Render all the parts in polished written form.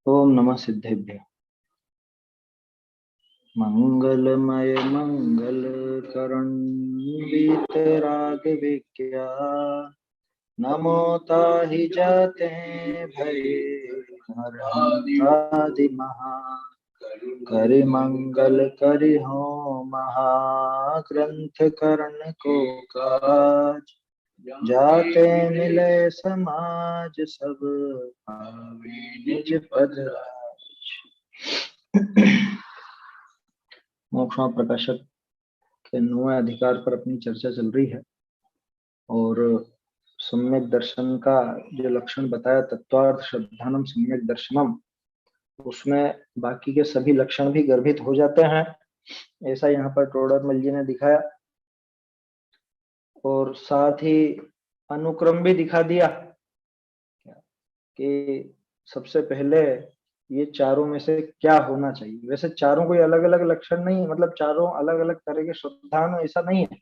ओम नमः सिद्धेभ्य। मंगलमय मंगल करण वीतराग विज्ञा नमो ताहि जाते भये हर आदि महा करि मंगल करि हो महाग्रंथ करण को काज जाते मिले समाज सब पावे निज पद राज। मोक्षमा प्रकाशक के 9वें अधिकार पर अपनी चर्चा चल रही है और सम्यक दर्शन का जो लक्षण बताया तत्वार्थ श्रद्धानम सम्यक दर्शनम, उसमें बाकी के सभी लक्षण भी गर्भित हो जाते हैं, ऐसा यहाँ पर टोडरमल जी ने दिखाया। और साथ ही अनुक्रम भी दिखा दिया कि सबसे पहले ये चारों में से क्या होना चाहिए। वैसे चारों कोई अलग अलग लक्षण नहीं है, मतलब चारों अलग अलग तरह के श्रद्धान ऐसा नहीं है,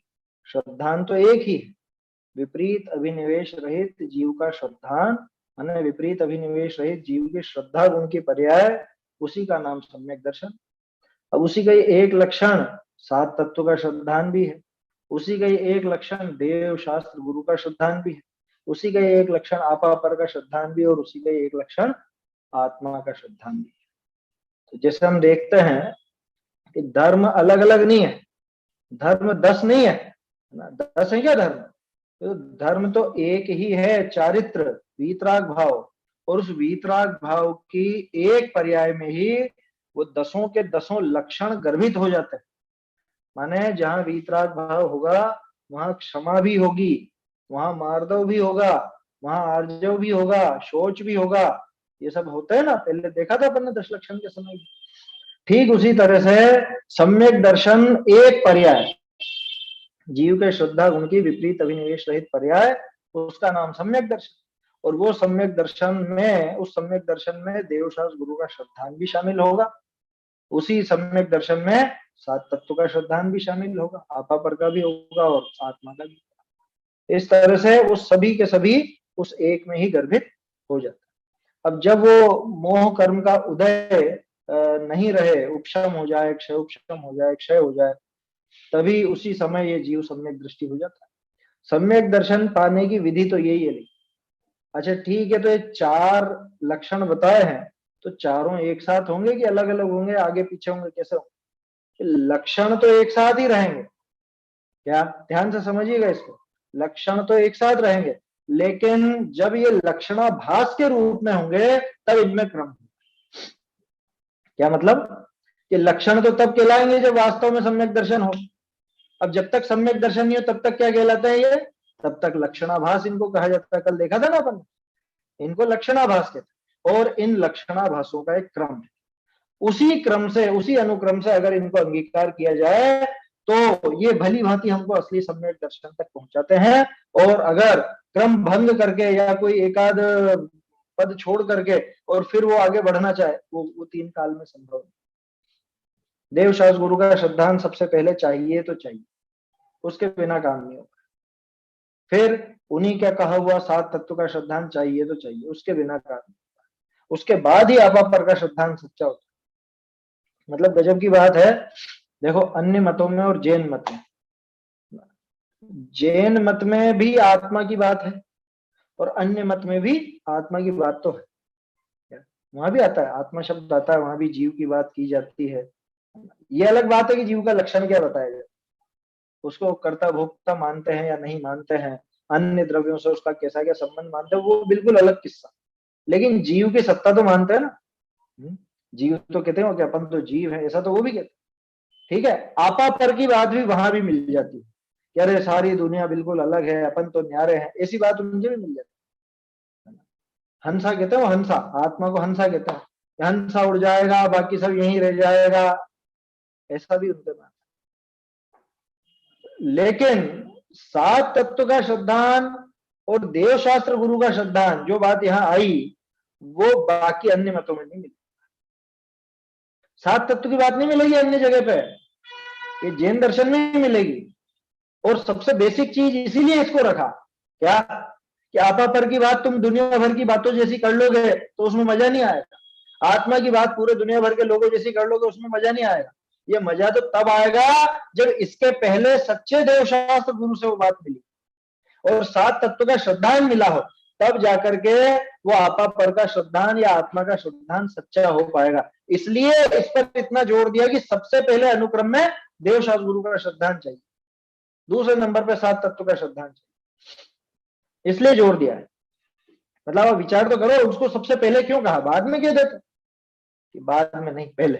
श्रद्धान तो एक ही है। विपरीत अभिनिवेश रहित जीव का श्रद्धान माने विपरीत अभिनिवेश रहित जीव की श्रद्धा गुण की पर्याय, उसी का नाम सम्यक दर्शन। अब उसी का एक लक्षण सात तत्व का श्रद्धान भी है, उसी का एक लक्षण देव शास्त्र गुरु का श्रद्धान भी है, उसी का एक लक्षण आपापर का श्रद्धान भी, और उसी का एक लक्षण आत्मा का श्रद्धान भी है। तो जैसे हम देखते हैं कि धर्म अलग अलग नहीं है, धर्म 10 नहीं है ना, 10 है क्या धर्म? तो धर्म तो एक ही है, चारित्र वीतराग भाव, और उस वीतराग भाव की एक पर्याय में ही वो दसों के दसों लक्षण गर्भित हो जाते हैं। माने जहां वीतराग भाव होगा वहां क्षमा भी होगी, वहां मार्दव भी होगा, वहां आर्जव भी होगा, शौच भी होगा। ये सब होता है ना, पहले देखा था अपन ने 10 लक्षण के समय। ठीक उसी तरह से सम्यक दर्शन एक पर्याय, जीव के श्रद्धा गुण की विपरीत अभिनिवेश रहित पर्याय, उसका नाम सम्यक दर्शन। और वो सम्यक दर्शन में, उस सम्यक दर्शन में देवशास्त्र गुरु का श्रद्धान भी शामिल होगा, उसी सम्यक दर्शन में सात तत्व का श्रद्धान भी शामिल होगा, आपापर का भी होगा और आत्मा का भी। इस तरह से वो सभी के सभी उस एक में ही गर्भित हो जाता है। अब जब वो मोह कर्म का उदय नहीं रहे, उपशम हो जाए, क्षय उपशम हो जाए, क्षय हो जाए, तभी उसी समय ये जीव सम्यक दृष्टि हो जाता है। सम्यक दर्शन पाने की विधि तो यही है। अच्छा ठीक है, तो ये चार लक्षण बताए हैं, तो चारों एक साथ होंगे कि अलग अलग होंगे, आगे पीछे होंगे, कैसे होंगे? लक्षण तो एक साथ ही रहेंगे, क्या ध्यान से समझिएगा इसको। लक्षण तो एक साथ रहेंगे, लेकिन जब ये लक्षणाभास के रूप में होंगे तब इनमें क्रम। क्या मतलब कि लक्षण तो तब कहलाएंगे जब वास्तव में सम्यक दर्शन हो। अब जब तक सम्यक दर्शन नहीं हो तब तक क्या कहलाता है ये? तब तक लक्षणाभास इनको कहा जाता है। कल देखा था ना अपन, इनको लक्षणाभास कहते हैं। और इन लक्षणाभासों का एक क्रम है, उसी क्रम से, उसी अनुक्रम से अगर इनको अंगीकार किया जाए तो ये भली भांति हमको असली सम्यक दर्शन तक पहुंचाते हैं। और अगर क्रम भंग करके या कोई एकाध पद छोड़ करके और फिर वो आगे बढ़ना चाहे, वो 3 काल में संभव है। देवशास्त्र गुरु का श्रद्धान सबसे पहले चाहिए तो चाहिए, उसके बिना काम नहीं होगा। फिर उन्हीं का कहा हुआ सात तत्व का श्रद्धान चाहिए तो चाहिए, उसके बिना काम नहीं होगा। उसके बाद ही आपापर का श्रद्धान सच्चा होता है। मतलब गजब की बात है। देखो अन्य मतों में और जैन मत में, जैन मत में भी आत्मा की बात है और अन्य मत में भी आत्मा की बात तो है, वहां भी आता है आत्मा शब्द आता है, वहां भी जीव की बात की जाती है। ये अलग बात है कि जीव का लक्षण क्या बताया जाए, उसको कर्ता भोक्ता मानते हैं या नहीं मानते हैं, अन्य द्रव्यों से उसका कैसा क्या संबंध मानते हैं, वो बिल्कुल अलग किस्सा। लेकिन जीव की सत्ता तो मानते हैं ना। जीव तो कहते हो कि अपन तो जीव है, ऐसा तो वो भी कहते हैं। ठीक है, आपा पर की बात भी वहां भी मिल जाती है कि अरे सारी दुनिया बिल्कुल अलग है, अपन तो न्यारे हैं, ऐसी बात उनसे भी मिल जाती है। हंसा कहते हो, हंसा आत्मा को हंसा कहते हैं, हंसा उड़ जाएगा बाकी सब यहीं रह जाएगा, ऐसा भी उनके बात। लेकिन सात तत्व का श्रद्धान और देव शास्त्र गुरु का श्रद्धान, जो बात यहां आई वो बाकी अन्य मतों में नहीं मिली। सात तत्व की बात नहीं मिलेगी अन्य जगह पे, ये जैन दर्शन में ही मिलेगी। और सबसे बेसिक चीज इसीलिए इसको रखा, क्या कि आपा पर की बात तुम दुनिया भर की बातों जैसी कर लोगे तो उसमें मजा नहीं आएगा। आत्मा की बात पूरे दुनिया भर के लोगों जैसी कर लोगे, उसमें मजा नहीं आएगा। ये मजा तो तब आएगा जब इसके पहले सच्चे देव शास्त्र गुरु से वो बात मिली और सात तत्व का श्रद्धान मिला हो, तब जाकर के वो आपा पर का श्रद्धान या आत्मा का श्रद्धान सच्चा हो पाएगा। इसलिए इस पर इतना जोर दिया कि सबसे पहले अनुक्रम में देव शास्त्र गुरु का श्रद्धान चाहिए, दूसरे नंबर पे सात तत्व का श्रद्धान चाहिए, इसलिए जोर दिया है। मतलब आप विचार तो करो, उसको सबसे पहले क्यों कहा, बाद में क्यों देते कि बाद में नहीं पहले,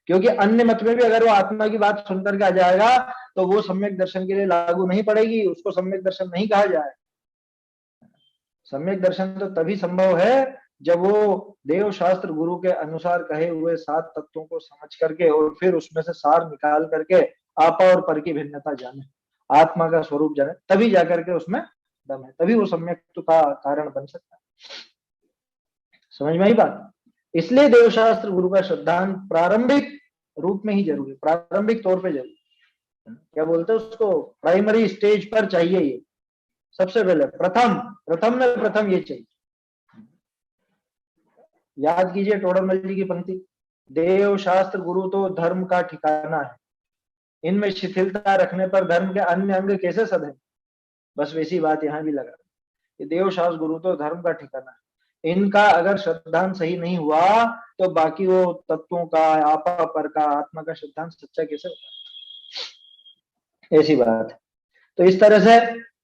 क्योंकि अन्य मत में भी अगर वो आत्मा की बात सुनकर के आ जाएगा तो वो सम्यक दर्शन के लिए लागू नहीं पड़ेगी, उसको सम्यक दर्शन नहीं कहा जाए। सम्यक दर्शन तो तभी संभव है जब वो देव शास्त्र गुरु के अनुसार कहे हुए सात तत्वों को समझ करके और फिर उसमें से सार निकाल करके आपा और पर की भिन्नता जाने, आत्मा का स्वरूप जाने, तभी जाकर के उसमें दम है, तभी वो सम्यक का कारण बन सकता है। समझ में आई बात? इसलिए देव शास्त्र गुरु का श्रद्धान प्रारंभिक रूप में ही जरूरी, प्रारंभिक तौर पे जरूरी, क्या बोलते हैं उसको, प्राइमरी स्टेज पर चाहिए ये, सबसे पहले प्रथम में प्रथम ये चाहिए। याद कीजिए टोडरमल जी की पंक्ति, देव शास्त्र गुरु तो धर्म का ठिकाना है, इनमें शिथिलता रखने पर धर्म के अन्य अंग कैसे सधे। बस वैसी बात यहाँ भी लगा, देव शास्त्र गुरु तो धर्म का ठिकाना है, इनका अगर श्रद्धान सही नहीं हुआ तो बाकी वो तत्वों का, आपा पर का, आत्मा का श्रद्धान सच्चा कैसे होता है, ऐसी बात है। तो इस तरह से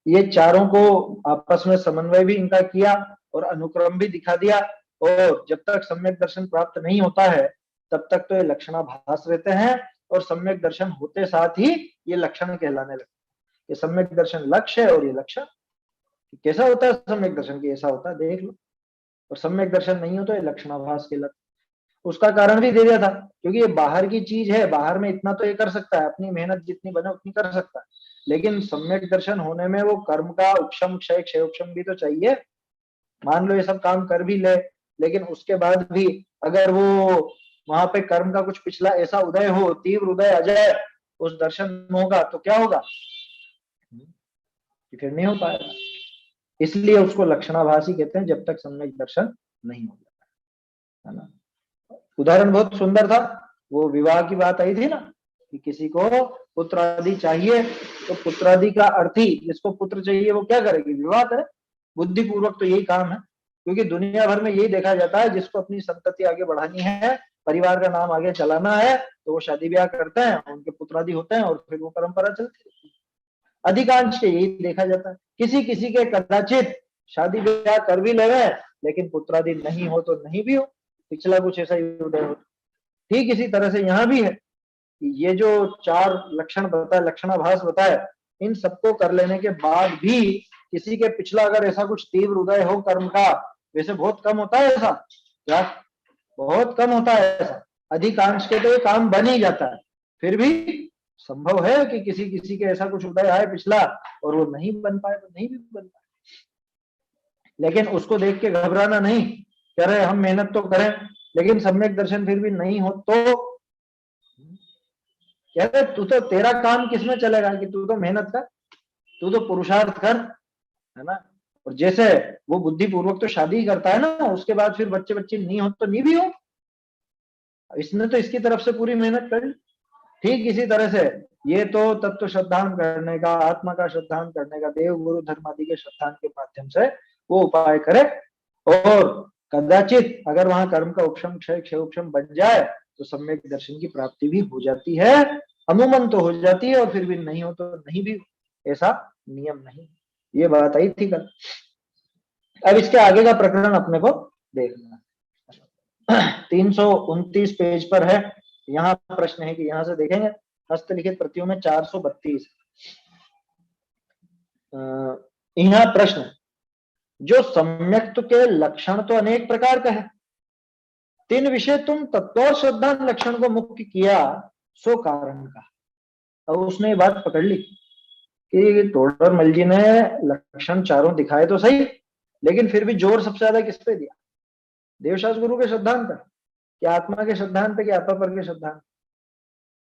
ये चारों को आपस में समन्वय भी इनका किया और अनुक्रम भी दिखा दिया, और जब तक सम्यक दर्शन प्राप्त नहीं होता है तब तक तो ये लक्षणाभास रहते हैं, और सम्यक दर्शन होते साथ ही ये लक्षण कहलाने लगते हैं। ये सम्यक दर्शन लक्ष्य है और ये लक्षण कैसा होता है, सम्यक दर्शन की ऐसा होता है, देख लो। और सम्यक दर्शन नहीं हो तो ये लक्षणाभास कहलाता। उसका कारण भी दे दिया था, क्योंकि ये बाहर की चीज है, बाहर में इतना तो ये कर सकता है, अपनी मेहनत जितनी बने उतनी कर सकता है, लेकिन सम्यक दर्शन होने में वो कर्म का उपशम क्षय क्षयोपशम भी तो चाहिए। मान लो ये सब काम कर भी ले, लेकिन उसके बाद भी अगर वो वहां पे कर्म का कुछ पिछला ऐसा उदय हो, तीव्र उदय आ जाए उस दर्शन में होगा, तो क्या होगा, फिर नहीं हो पाएगा। इसलिए उसको लक्षणाभासी कहते हैं जब तक सम्यक दर्शन नहीं हो जाता है ना। उदाहरण बहुत सुंदर था, वो विवाह की बात आई थी ना, कि किसी को पुत्र आदि चाहिए, तो पुत्र आदि का अर्थ ही, जिसको पुत्र चाहिए वो क्या करेगी, विवाह करे। बुद्धिपूर्वक तो यही काम है, क्योंकि दुनिया भर में यही देखा जाता है, जिसको अपनी संतति आगे बढ़ानी है, परिवार का नाम आगे चलाना है, तो वो शादी ब्याह करते हैं, उनके पुत्र आदि होते हैं और फिर वो परंपरा चलती है। अधिकांश के यही देखा जाता है। किसी किसी के कदाचित शादी ब्याह कर भी ले, लेकिन पुत्रादि नहीं हो तो नहीं भी हो, पिछला कुछ ऐसा उदय हो। ठीक इसी तरह से यहाँ भी है, ये जो चार लक्षण बताए, लक्षणाभास बताए, इन सबको कर लेने के बाद भी किसी के पिछला अगर ऐसा कुछ तीव्र उदय हो कर्म का, वैसे बहुत कम होता है ऐसा, क्या बहुत कम होता है ऐसा, अधिकांश के तो ये काम बन ही जाता है। फिर भी संभव है कि किसी किसी के ऐसा कुछ उदय आए पिछला और वो नहीं बन पाए, तो नहीं भी बन पाए, लेकिन उसको देख के घबराना नहीं, कह रहे हम मेहनत तो करें लेकिन सम्यक दर्शन फिर भी नहीं हो, तो कह रहे तू तो, तेरा काम किसमें चलेगा, कि तू तो मेहनत कर, तू तो पुरुषार्थ कर, है ना। और जैसे वो बुद्धिपूर्वक तो शादी करता है ना, उसके बाद फिर बच्चे बच्चे नहीं हो तो नहीं भी हो, इसने तो इसकी तरफ से पूरी मेहनत कर ली। ठीक इसी तरह से ये तो तत्व श्रद्धान करने का, आत्मा का श्रद्धान करने का, देव गुरु धर्म आदि के श्रद्धान के माध्यम से वो उपाय करे, और कदाचित अगर वहां कर्म का उपशम क्षय क्षयोपशम बन जाए तो सम्यक दर्शन की प्राप्ति भी हो जाती है, अमूमन तो हो जाती है, और फिर भी नहीं हो तो नहीं भी, ऐसा नियम नहीं। ये बात आई थी कल। अब इसके आगे का प्रकरण अपने को देखना, 329 पेज पर है। यहाँ प्रश्न है कि यहाँ से देखेंगे, हस्तलिखित प्रतियों में 432, यहाँ प्रश्न, जो सम्यक्त के लक्षण तो अनेक प्रकार का है, तीन विषय तुम तत्व श्रद्धा लक्षण को मुख्य किया, सो कारण का। अब उसने ये बात पकड़ ली कि टोडरमल जी ने लक्षण चारों दिखाए तो सही, लेकिन फिर भी जोर सबसे ज्यादा किस पे दिया, देवशास्त्र गुरु के श्रद्धान पर, कि आत्मा के श्रद्धान पे, कि आपा पर के श्रद्धान,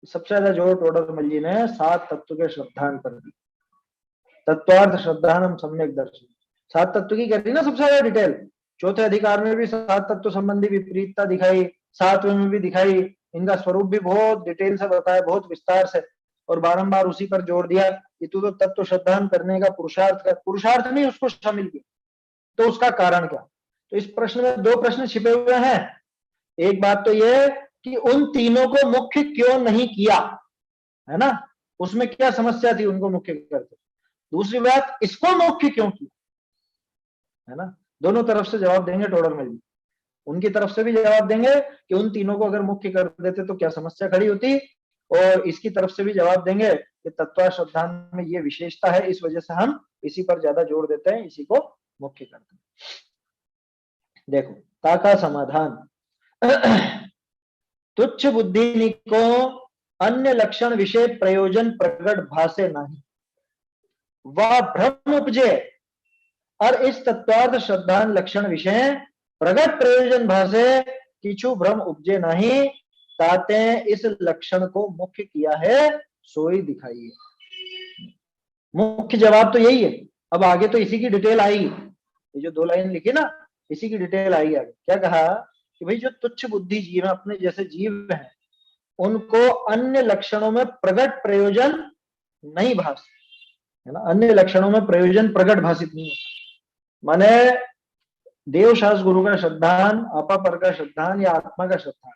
सबसे ज्यादा जोर टोडरमल जी ने सात तत्व के श्रद्धान पर दिया। तत्वार्थ श्रद्धानम सम्यक दर्शन, सात तत्व की कर दी ना सबसे ज्यादा डिटेल, चौथे अधिकार में भी सात तत्व संबंधी विपरीतता दिखाई, सातवें में भी दिखाई, इनका स्वरूप भी बहुत डिटेल से बताया, बहुत विस्तार से, और बारंबार उसी पर जोर दिया कि तू तो तत्व श्रद्धान करने का पुरुषार्थ कर, पुरुषार्थ नहीं उसको शामिल किया, तो उसका कारण क्या। तो इस प्रश्न में दो प्रश्न छिपे हुए हैं। एक बात तो यह कि उन तीनों को मुख्य क्यों नहीं किया, है ना, उसमें क्या समस्या थी उनको मुख्य करते। दूसरी बात, इसको मुख्य क्यों किया, है ना। दोनों तरफ से जवाब देंगे टोडरमल जी। उनकी तरफ से भी जवाब देंगे कि उन तीनों को अगर मुख्य कर देते तो क्या समस्या खड़ी होती, और इसकी तरफ से भी जवाब देंगे कि तत्व श्रद्धान में ये विशेषता है, इस वजह से हम इसी पर ज्यादा जोर देते हैं, इसी को मुख्य करते हैं। देखो का समाधान, तुच्छ बुद्धि को अन्य लक्षण विषय प्रयोजन प्रकट भाषे नहीं, वह भ्रम उपजे और इस तत्वार्थ श्रद्धान लक्षण विषय प्रगट प्रयोजन भाषे किछु भ्रम उपजे नहीं, ताते इस लक्षण को मुख्य किया है सोई दिखाइए। मुख्य जवाब तो यही है। अब आगे तो इसी की डिटेल आएगी, ये जो 2 लाइन लिखी ना, इसी की डिटेल आएगी आगे। क्या कहा कि भाई जो तुच्छ बुद्धि जीव है, अपने जैसे जीव हैं, उनको अन्य लक्षणों में प्रगट प्रयोजन नहीं भाष, है ना, अन्य लक्षणों में प्रयोजन प्रगट भाषित नहीं होता। माने देवशास्त्र गुरु का श्रद्धान, अपापर का श्रद्धान या आत्मा का श्रद्धान,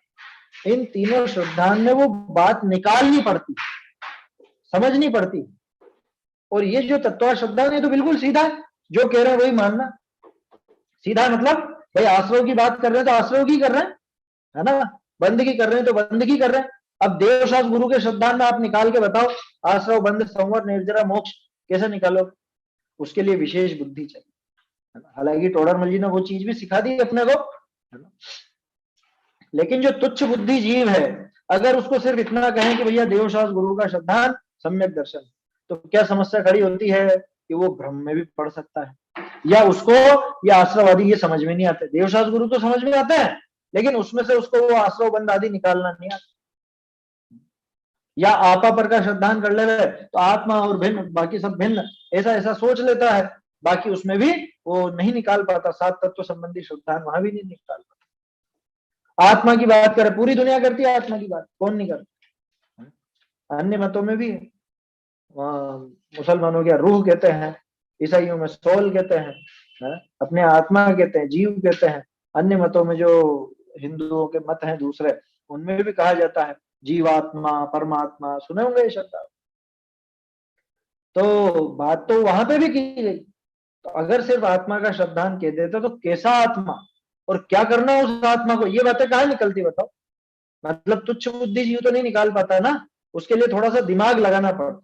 इन तीनों श्रद्धान में वो बात निकालनी पड़ती, समझनी पड़ती। और ये जो तत्व श्रद्धान है तो बिल्कुल सीधा है, जो कह रहे हैं वही मानना। सीधा मतलब भाई आश्रव की बात कर रहे हैं तो आश्रव की कर रहे हैं, है ना, बंदगी कर रहे हैं तो बंदगी कर रहे हैं। अब देवशास्त्र गुरु के श्रद्धान में आप निकाल के बताओ आश्रव, बंध, संवर, निर्जरा, मोक्ष कैसे निकालो, उसके लिए विशेष बुद्धि चाहिए। हालांकि टोडरमल जी ने वो चीज भी सिखा दी अपने को, है ना। लेकिन जो तुच्छ बुद्धि जीव है, अगर उसको सिर्फ इतना कहें कि भैया देवशास्त्र गुरु का श्रद्धान सम्यक दर्शन, तो क्या समस्या खड़ी होती है कि वो भ्रम में भी पड़ सकता है, या उसको ये आश्रव आदि ये समझ में नहीं आते। देवशास्त्र गुरु तो समझ में आते हैं, लेकिन उसमें से उसको वो आश्रव बंद आदि निकालना नहीं आता। या आपा पर का श्रद्धान कर ले तो आत्मा और भिन्न, बाकी सब भिन्न, ऐसा ऐसा सोच लेता है, बाकी उसमें भी वो नहीं निकाल पाता, सात तत्व संबंधी श्रद्धान वहां भी नहीं निकाल पाता। आत्मा की बात करे, पूरी दुनिया करती है आत्मा की बात, कौन नहीं करता। अन्य मतों में भी, मुसलमानों के रूह कहते हैं, ईसाइयों में सोल कहते हैं, अपने आत्मा कहते हैं, जीव कहते हैं। अन्य मतों में जो हिंदुओं के मत हैं दूसरे, उनमें भी कहा जाता है जीवात्मा, परमात्मा, सुने होंगे ये शब्द। तो बात तो वहां पे भी की गई। तो अगर सिर्फ आत्मा का श्रद्धान कह देते तो कैसा आत्मा और क्या करना उस आत्मा को, ये बातें कहाँ निकलती बताओ। मतलब तुच्छ बुद्धि जीव तो नहीं निकाल पाता ना, उसके लिए थोड़ा सा दिमाग लगाना पड़ता,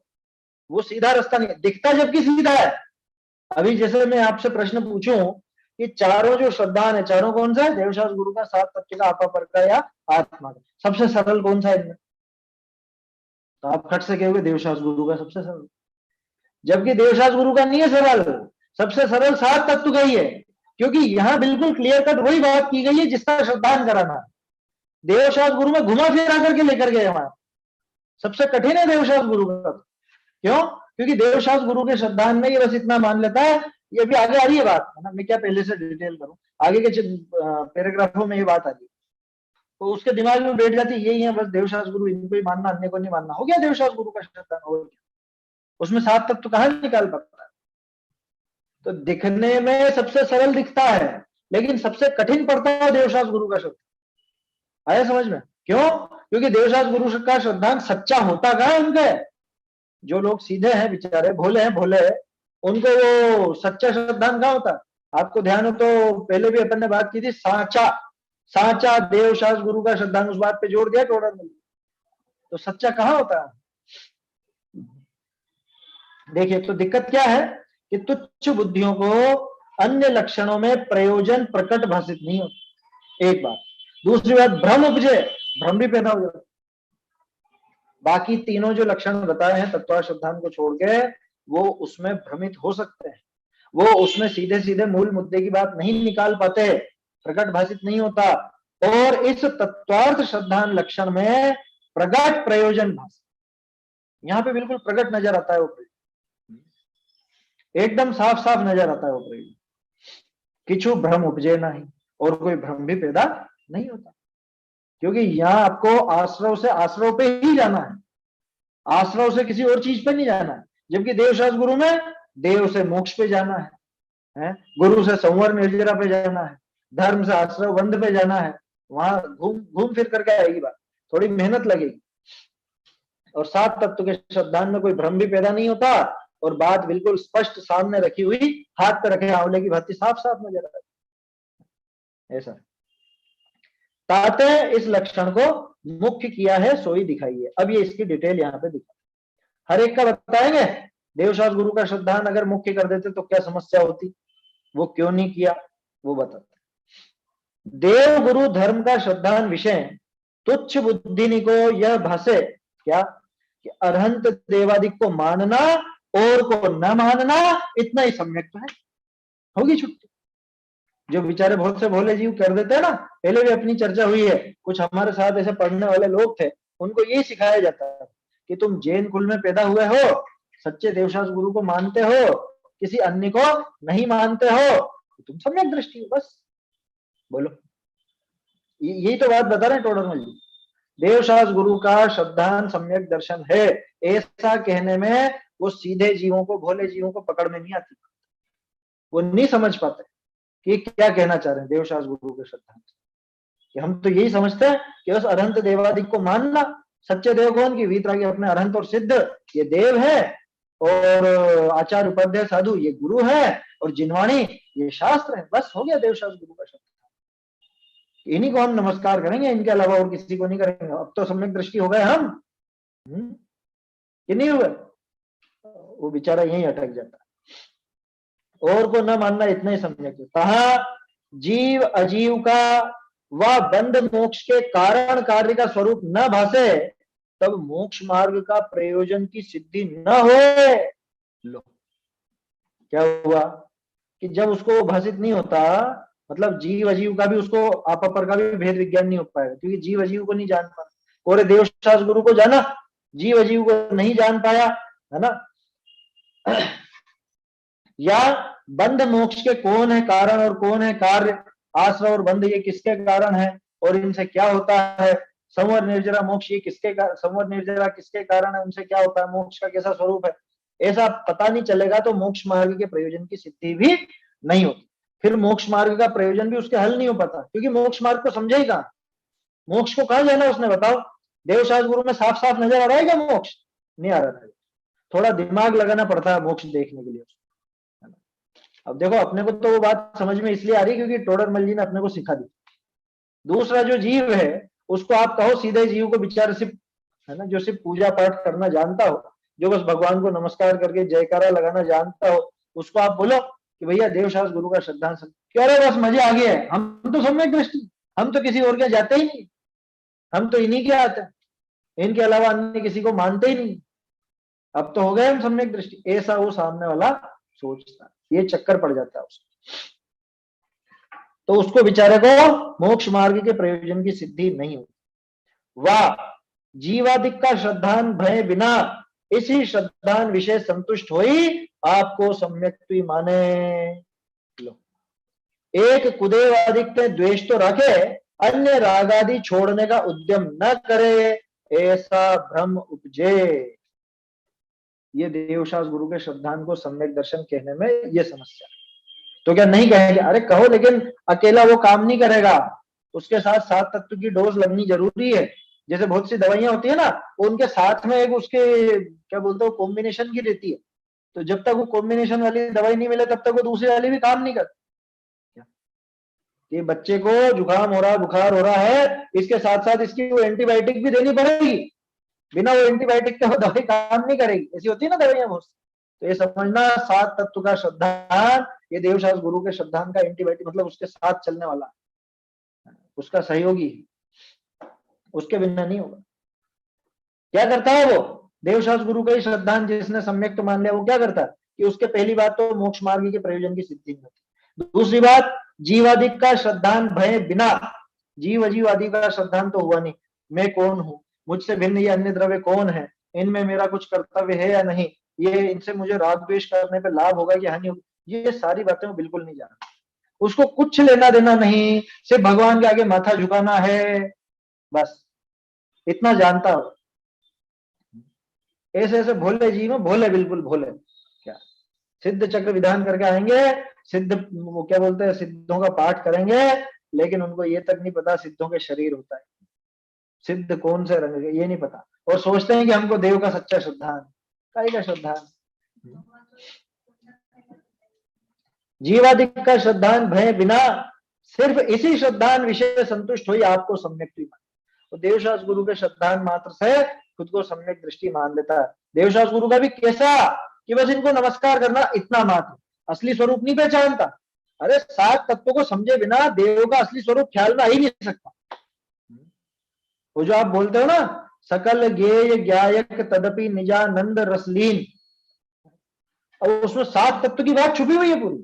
वो सीधा रास्ता नहीं दिखता, जबकि सीधा है। अभी जैसे मैं आपसे प्रश्न पूछूं कि चारों जो श्रद्धान है, चारों कौन सा है, देवशास्त्र गुरु का, सात तत्व का, आपा पर का या आत्मा का, सबसे सरल कौन सा है इनमें, तो आप खट से कहोगे देवशास्त्र गुरु का सबसे सरल, जबकि देवशास्त्र गुरु का नहीं है सरल, सबसे सरल सात तत्व का ही है। क्योंकि यहां बिल्कुल क्लियर कट वही बात की गई है जिसका श्रद्धान कराना। देवशास्त्र गुरु में घुमा फिरा करके लेकर गए हमारे, सबसे कठिन है देवशास्त्र गुरु का। क्यों? क्योंकि देवशास्त्र गुरु के श्रद्धान में ये बस इतना मान लेता है, ये भी आगे आ रही है बात, है ना, मैं क्या पहले से डिटेल करूं, आगे के पैराग्राफों में ये बात आ रही है, तो उसके दिमाग में बैठ जाती है यही है बस, देवशास्त्र गुरु इनको ही मानना, अन्य को नहीं मानना, हो गया देवशास्त्र गुरु का श्रद्धान, हो गया। उसमें सात तत्व कहां निकाल पाता है। तो दिखने में सबसे सरल दिखता है, लेकिन सबसे कठिन पड़ता है देवशास्त्र गुरु का श्रद्धान। आया समझ में? क्यों? क्योंकि देवशास्त्र गुरु का श्रद्धान सच्चा होता कहां है उनके, जो लोग सीधे हैं बेचारे, भोले हैं, भोले, उनको वो सच्चा श्रद्धान कहां होता है। आपको ध्यान हो तो पहले भी अपन ने बात की थी, साचा, साचा देवशास्त्र गुरु का श्रद्धान, उस बात पे जोर दिया टोडरमल। तो सच्चा कहां होता है। देखिए तो दिक्कत क्या है कि तुच्छ बुद्धियों को अन्य लक्षणों में प्रयोजन प्रकट भाषित नहीं होता, एक बात। दूसरी बात, भ्रम उपजे, भ्रम भी पैदा हो जाता। बाकी तीनों जो लक्षण बताए हैं तत्व श्रद्धान को छोड़ के, वो उसमें भ्रमित हो सकते हैं, वो उसमें सीधे सीधे मूल मुद्दे की बात नहीं निकाल पाते, प्रकट भाषित नहीं होता। और इस तत्वार्थ श्रद्धान लक्षण में प्रगट प्रयोजन भाषित, यहां पे बिल्कुल प्रगट नजर आता है वो प्रयोजन, एकदम साफ साफ नजर आता है वो प्रयोजन। किछु भ्रम उपजे नहीं, और कोई भ्रम भी पैदा नहीं होता, क्योंकि यहाँ आपको आश्रव से आश्रव पे ही जाना है, आश्रव से किसी और चीज पे नहीं जाना है। जबकि देवशास्त्र गुरु में देव से मोक्ष पे जाना है, गुरु से संवर निर्जरा पे जाना है, धर्म से आश्रव बंध पे जाना है। वहां घूम घूम फिर करके आएगी बात, थोड़ी मेहनत लगेगी। और सात तत्व के श्रद्धान में कोई भ्रम भी पैदा नहीं होता, और बात बिल्कुल स्पष्ट सामने रखी हुई, हाथ पे रखे आंवले की भांति साफ साफ नजर आती, ऐसा। ताते इस लक्षण को मुख्य किया है सोई दिखाइए। अब ये इसकी डिटेल यहाँ पे दिखा, हर एक का बताएंगे। देवशास्त्र गुरु का श्रद्धान अगर मुख्य कर देते तो क्या समस्या होती, वो क्यों नहीं किया, वो बताते। देव गुरु धर्म का श्रद्धान विषय तुच्छ बुद्धि को यह भाषे क्या कि अरहंत देवादिक को मानना और को न मानना इतना ही सम्यक तो है, होगी छुट्टी। जो बेचारे बहुत से भोले जीव कर देते हैं ना, पहले भी अपनी चर्चा हुई है, कुछ हमारे साथ ऐसे पढ़ने वाले लोग थे, उनको यही सिखाया जाता है कि तुम जैन कुल में पैदा हुए हो, सच्चे देवशास्त्र गुरु को मानते हो, किसी अन्य को नहीं मानते हो, तो तुम सम्यक दृष्टि हो, बस। बोलो, यही तो बात बता रहे हैं टोडरमल जी। देवशास्त्र गुरु का श्रद्धान सम्यक दर्शन है, ऐसा कहने में वो सीधे जीवों को, भोले जीवों को पकड़ में नहीं आती, वो नहीं समझ पाते कि क्या कहना चाह रहे हैं देवशास्त्र गुरु के श्रद्धान। कि हम तो यही समझते हैं कि बस अरहंत देवादिक को मानना, सच्चे देव कौन की वीतरागी अपने अरहंत और सिद्ध ये देव है, और आचार्य उपाध्याय साधु ये गुरु है, और जिनवाणी ये शास्त्र है, बस हो गया देवशास्त्र गुरु का शब्द। इन्हीं को हम नमस्कार करेंगे, इनके अलावा और किसी को नहीं करेंगे। अब तो सम्यक दृष्टि हो गए हम, कि नहीं हुए, वो बेचारा यही अटक जाता है। और को न मानना इतना ही सम्यक है। कहा जीव अजीव का वह बंध मोक्ष के कारण कार्य का स्वरूप न भासे, तब मोक्ष मार्ग का प्रयोजन की सिद्धि न हो। लो क्या हुआ कि जब उसको भाषित नहीं होता, मतलब जीव अजीव का भी, उसको आप अपर का भी भेद विज्ञान नहीं हो पाएगा, क्योंकि जीव अजीव को नहीं जान पाया। और देवशास्त्र गुरु को जाना, जीव अजीव को नहीं जान पाया, है ना। या बंध मोक्ष के कौन है कारण और कौन है कार्य, आश्रय और बंध ये किसके कारण है और इनसे क्या होता है, संवर निर्जरा मोक्ष ये किसके, संवर निर्जरा किसके कारण है, उनसे क्या होता है, मोक्ष का कैसा स्वरूप है, ऐसा पता नहीं चलेगा तो मोक्ष मार्ग के प्रयोजन की सिद्धि भी नहीं होती। फिर मोक्ष मार्ग का प्रयोजन भी उसके हल नहीं हो पाता, क्योंकि मोक्ष मार्ग को समझे ही कहाँ, मोक्ष को कहाँ जाना उसने, बताओ। देवशास्त्र गुरु में साफ साफ नजर आ रहा है क्या मोक्ष, नहीं आ रहा है, थोड़ा दिमाग लगाना पड़ता है मोक्ष देखने के लिए। अब देखो अपने को तो वो बात समझ में इसलिए आ रही है क्योंकि टोडरमल जी ने अपने को सिखा दी। दूसरा जो जीव है उसको आप कहो सीधे जीव को, बेचारे सिर्फ, है ना, जो सिर्फ पूजा पाठ करना जानता हो, जो बस भगवान को नमस्कार करके जयकारा लगाना जानता हो, उसको आप बोलो कि भैया देवशास्त्र गुरु का श्रद्धांजलि, कह रहे बस मजे आ गए, हम तो सम्यक दृष्टि, हम तो किसी और के जाते ही नहीं, हम तो इन्हीं के आते हैं, इनके अलावा अन्य किसी को मानते ही नहीं, अब तो हो गए हम सम्यक दृष्टि, ऐसा वो सामने वाला सोचता, ये चक्कर पड़ जाता है उसको। तो उसको बेचारे को मोक्ष मार्ग के प्रयोजन की सिद्धि नहीं होती। वाह जीवादिक का श्रद्धान भय बिना इसी श्रद्धान विषय संतुष्ट होई आपको सम्यक माने। लो एक कुदेवादिक पे द्वेष तो रखे, अन्य रागादि छोड़ने का उद्यम न करे, ऐसा भ्रम उपजे। ये देवशास्त्र गुरु के श्रद्धान को सम्यक दर्शन कहने में ये समस्या। तो क्या नहीं कहेंगे, अरे कहो लेकिन अकेला वो काम नहीं करेगा, उसके साथ सात तत्व की डोज लगनी जरूरी है। जैसे बहुत सी दवाइयां होती है ना, उनके साथ में एक उसके क्या बोलते हो कॉम्बिनेशन की रहती है, तो जब तक वो कॉम्बिनेशन वाली दवाई नहीं मिले तब तक वो दूसरी वाली भी काम नहीं करती। कि बच्चे को जुकाम हो रहा, बुखार हो रहा है, इसके साथ साथ इसकी वो एंटीबायोटिक भी देनी पड़ेगी, बिना वो एंटीबायोटिक के वो दवाई काम नहीं करेगी, ऐसी होती है ना दवाइयां बहुत। तो ये समझना सात तत्व का श्रद्धान, ये देवशास्त्र गुरु के श्रद्धान का एंटीबायोटिक, मतलब उसके साथ चलने वाला, उसका सहयोगी, उसके बिना नहीं होगा। क्या करता है वो देवशास्त्र गुरु का ही श्रद्धान जिसने सम्यक तो मान लिया, वो क्या करता है कि उसके पहली बात तो मोक्ष मार्ग के प्रयोजन की सिद्धि नहीं होती। दूसरी बात जीवादिक का श्रद्धान भय बिना, जीव अजीव आदि का श्रद्धान तो हुआ नहीं, मैं कौन हूं, मुझसे भिन्न ये अन्य द्रव्य कौन है, इनमें मेरा कुछ कर्तव्य है या नहीं, ये इनसे मुझे राग द्वेष करने पे लाभ होगा कि हानि होगी, ये सारी बातें वो बिल्कुल नहीं जानता। उसको कुछ लेना देना नहीं, सिर्फ भगवान के आगे माथा झुकाना है, बस इतना जानता हो। ऐसे ऐसे भोले जी में भोले, बिल्कुल भोले, क्या सिद्ध चक्र विधान करके आएंगे, सिद्ध वो क्या बोलते हैं, सिद्धों का पाठ करेंगे, लेकिन उनको ये तक नहीं पता सिद्धों के शरीर होता है, सिद्ध कौन से रंग के ये नहीं पता, और सोचते हैं कि हमको देव का सच्चा श्रद्धान, काय का श्रद्धान, जीवादिक का श्रद्धान भय बिना, सिर्फ इसी श्रद्धान विषय संतुष्ट हुई आपको सम्यक मान। तो देवशास गुरु के श्रद्धान मात्र से खुद को सम्यक दृष्टि मान लेता है। देवशास गुरु का भी कैसा कि बस इनको नमस्कार करना इतना मात्र, असली स्वरूप नहीं पहचानता। अरे 7 तत्वों को समझे बिना देव का असली स्वरूप ख्याल में आ ही नहीं सकता। वो जो आप बोलते हो ना, सकल गेय ज्ञायक तदपि निजानंद रसलीन, और उसमें 7 तत्व की बात छुपी हुई है पूरी,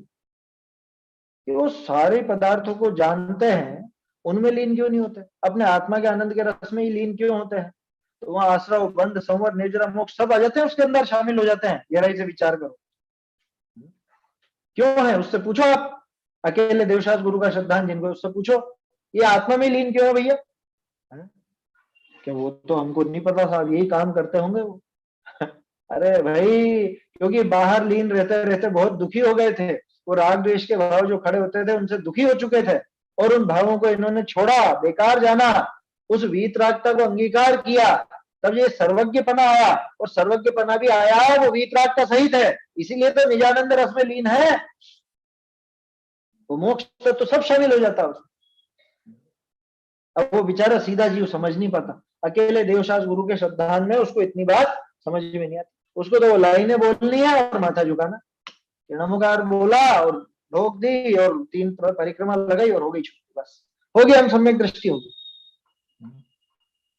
कि वो सारे पदार्थों को जानते हैं, उनमें लीन क्यों नहीं होते, अपने आत्मा के आनंद के रस में ही लीन क्यों होते हैं। तो वहां आश्रव बंध संवर निर्जरा मोक्ष सब आ जाते हैं, उसके अंदर शामिल हो जाते हैं। गहराई से विचार करो क्यों है, उससे पूछो आप, अकेले देवशास गुरु का श्रद्धान जिनको, उससे पूछो ये आत्मा में लीन क्यों है भैया, क्या वो तो हमको नहीं पता साहब, यही काम करते होंगे वो। अरे भाई, क्योंकि बाहर लीन रहते रहते बहुत दुखी हो गए थे, वो राग द्वेष के भाव जो खड़े होते थे उनसे दुखी हो चुके थे, और उन भावों को इन्होंने छोड़ा, बेकार जाना, उस वीतरागता को अंगीकार किया, तब ये सर्वज्ञपना आया, और सर्वज्ञपना भी आया वो वीतरागता सहित है, इसीलिए तो निजानंद रस में लीन है, वो मोक्ष तो सब शामिल हो जाता है। अब वो बेचारा सीधा जीव समझ नहीं पाता, अकेले देवशास गुरु के श्रद्धान में उसको इतनी बात समझ में नहीं आती, उसको तो वो लाइनें बोलनी है और माथा झुकाना, नमोकार बोला और ढोक दी और 3 परिक्रमा लगाई और हो गई छुट्टी, बस हो गया, हम सम्यक दृष्टि होगी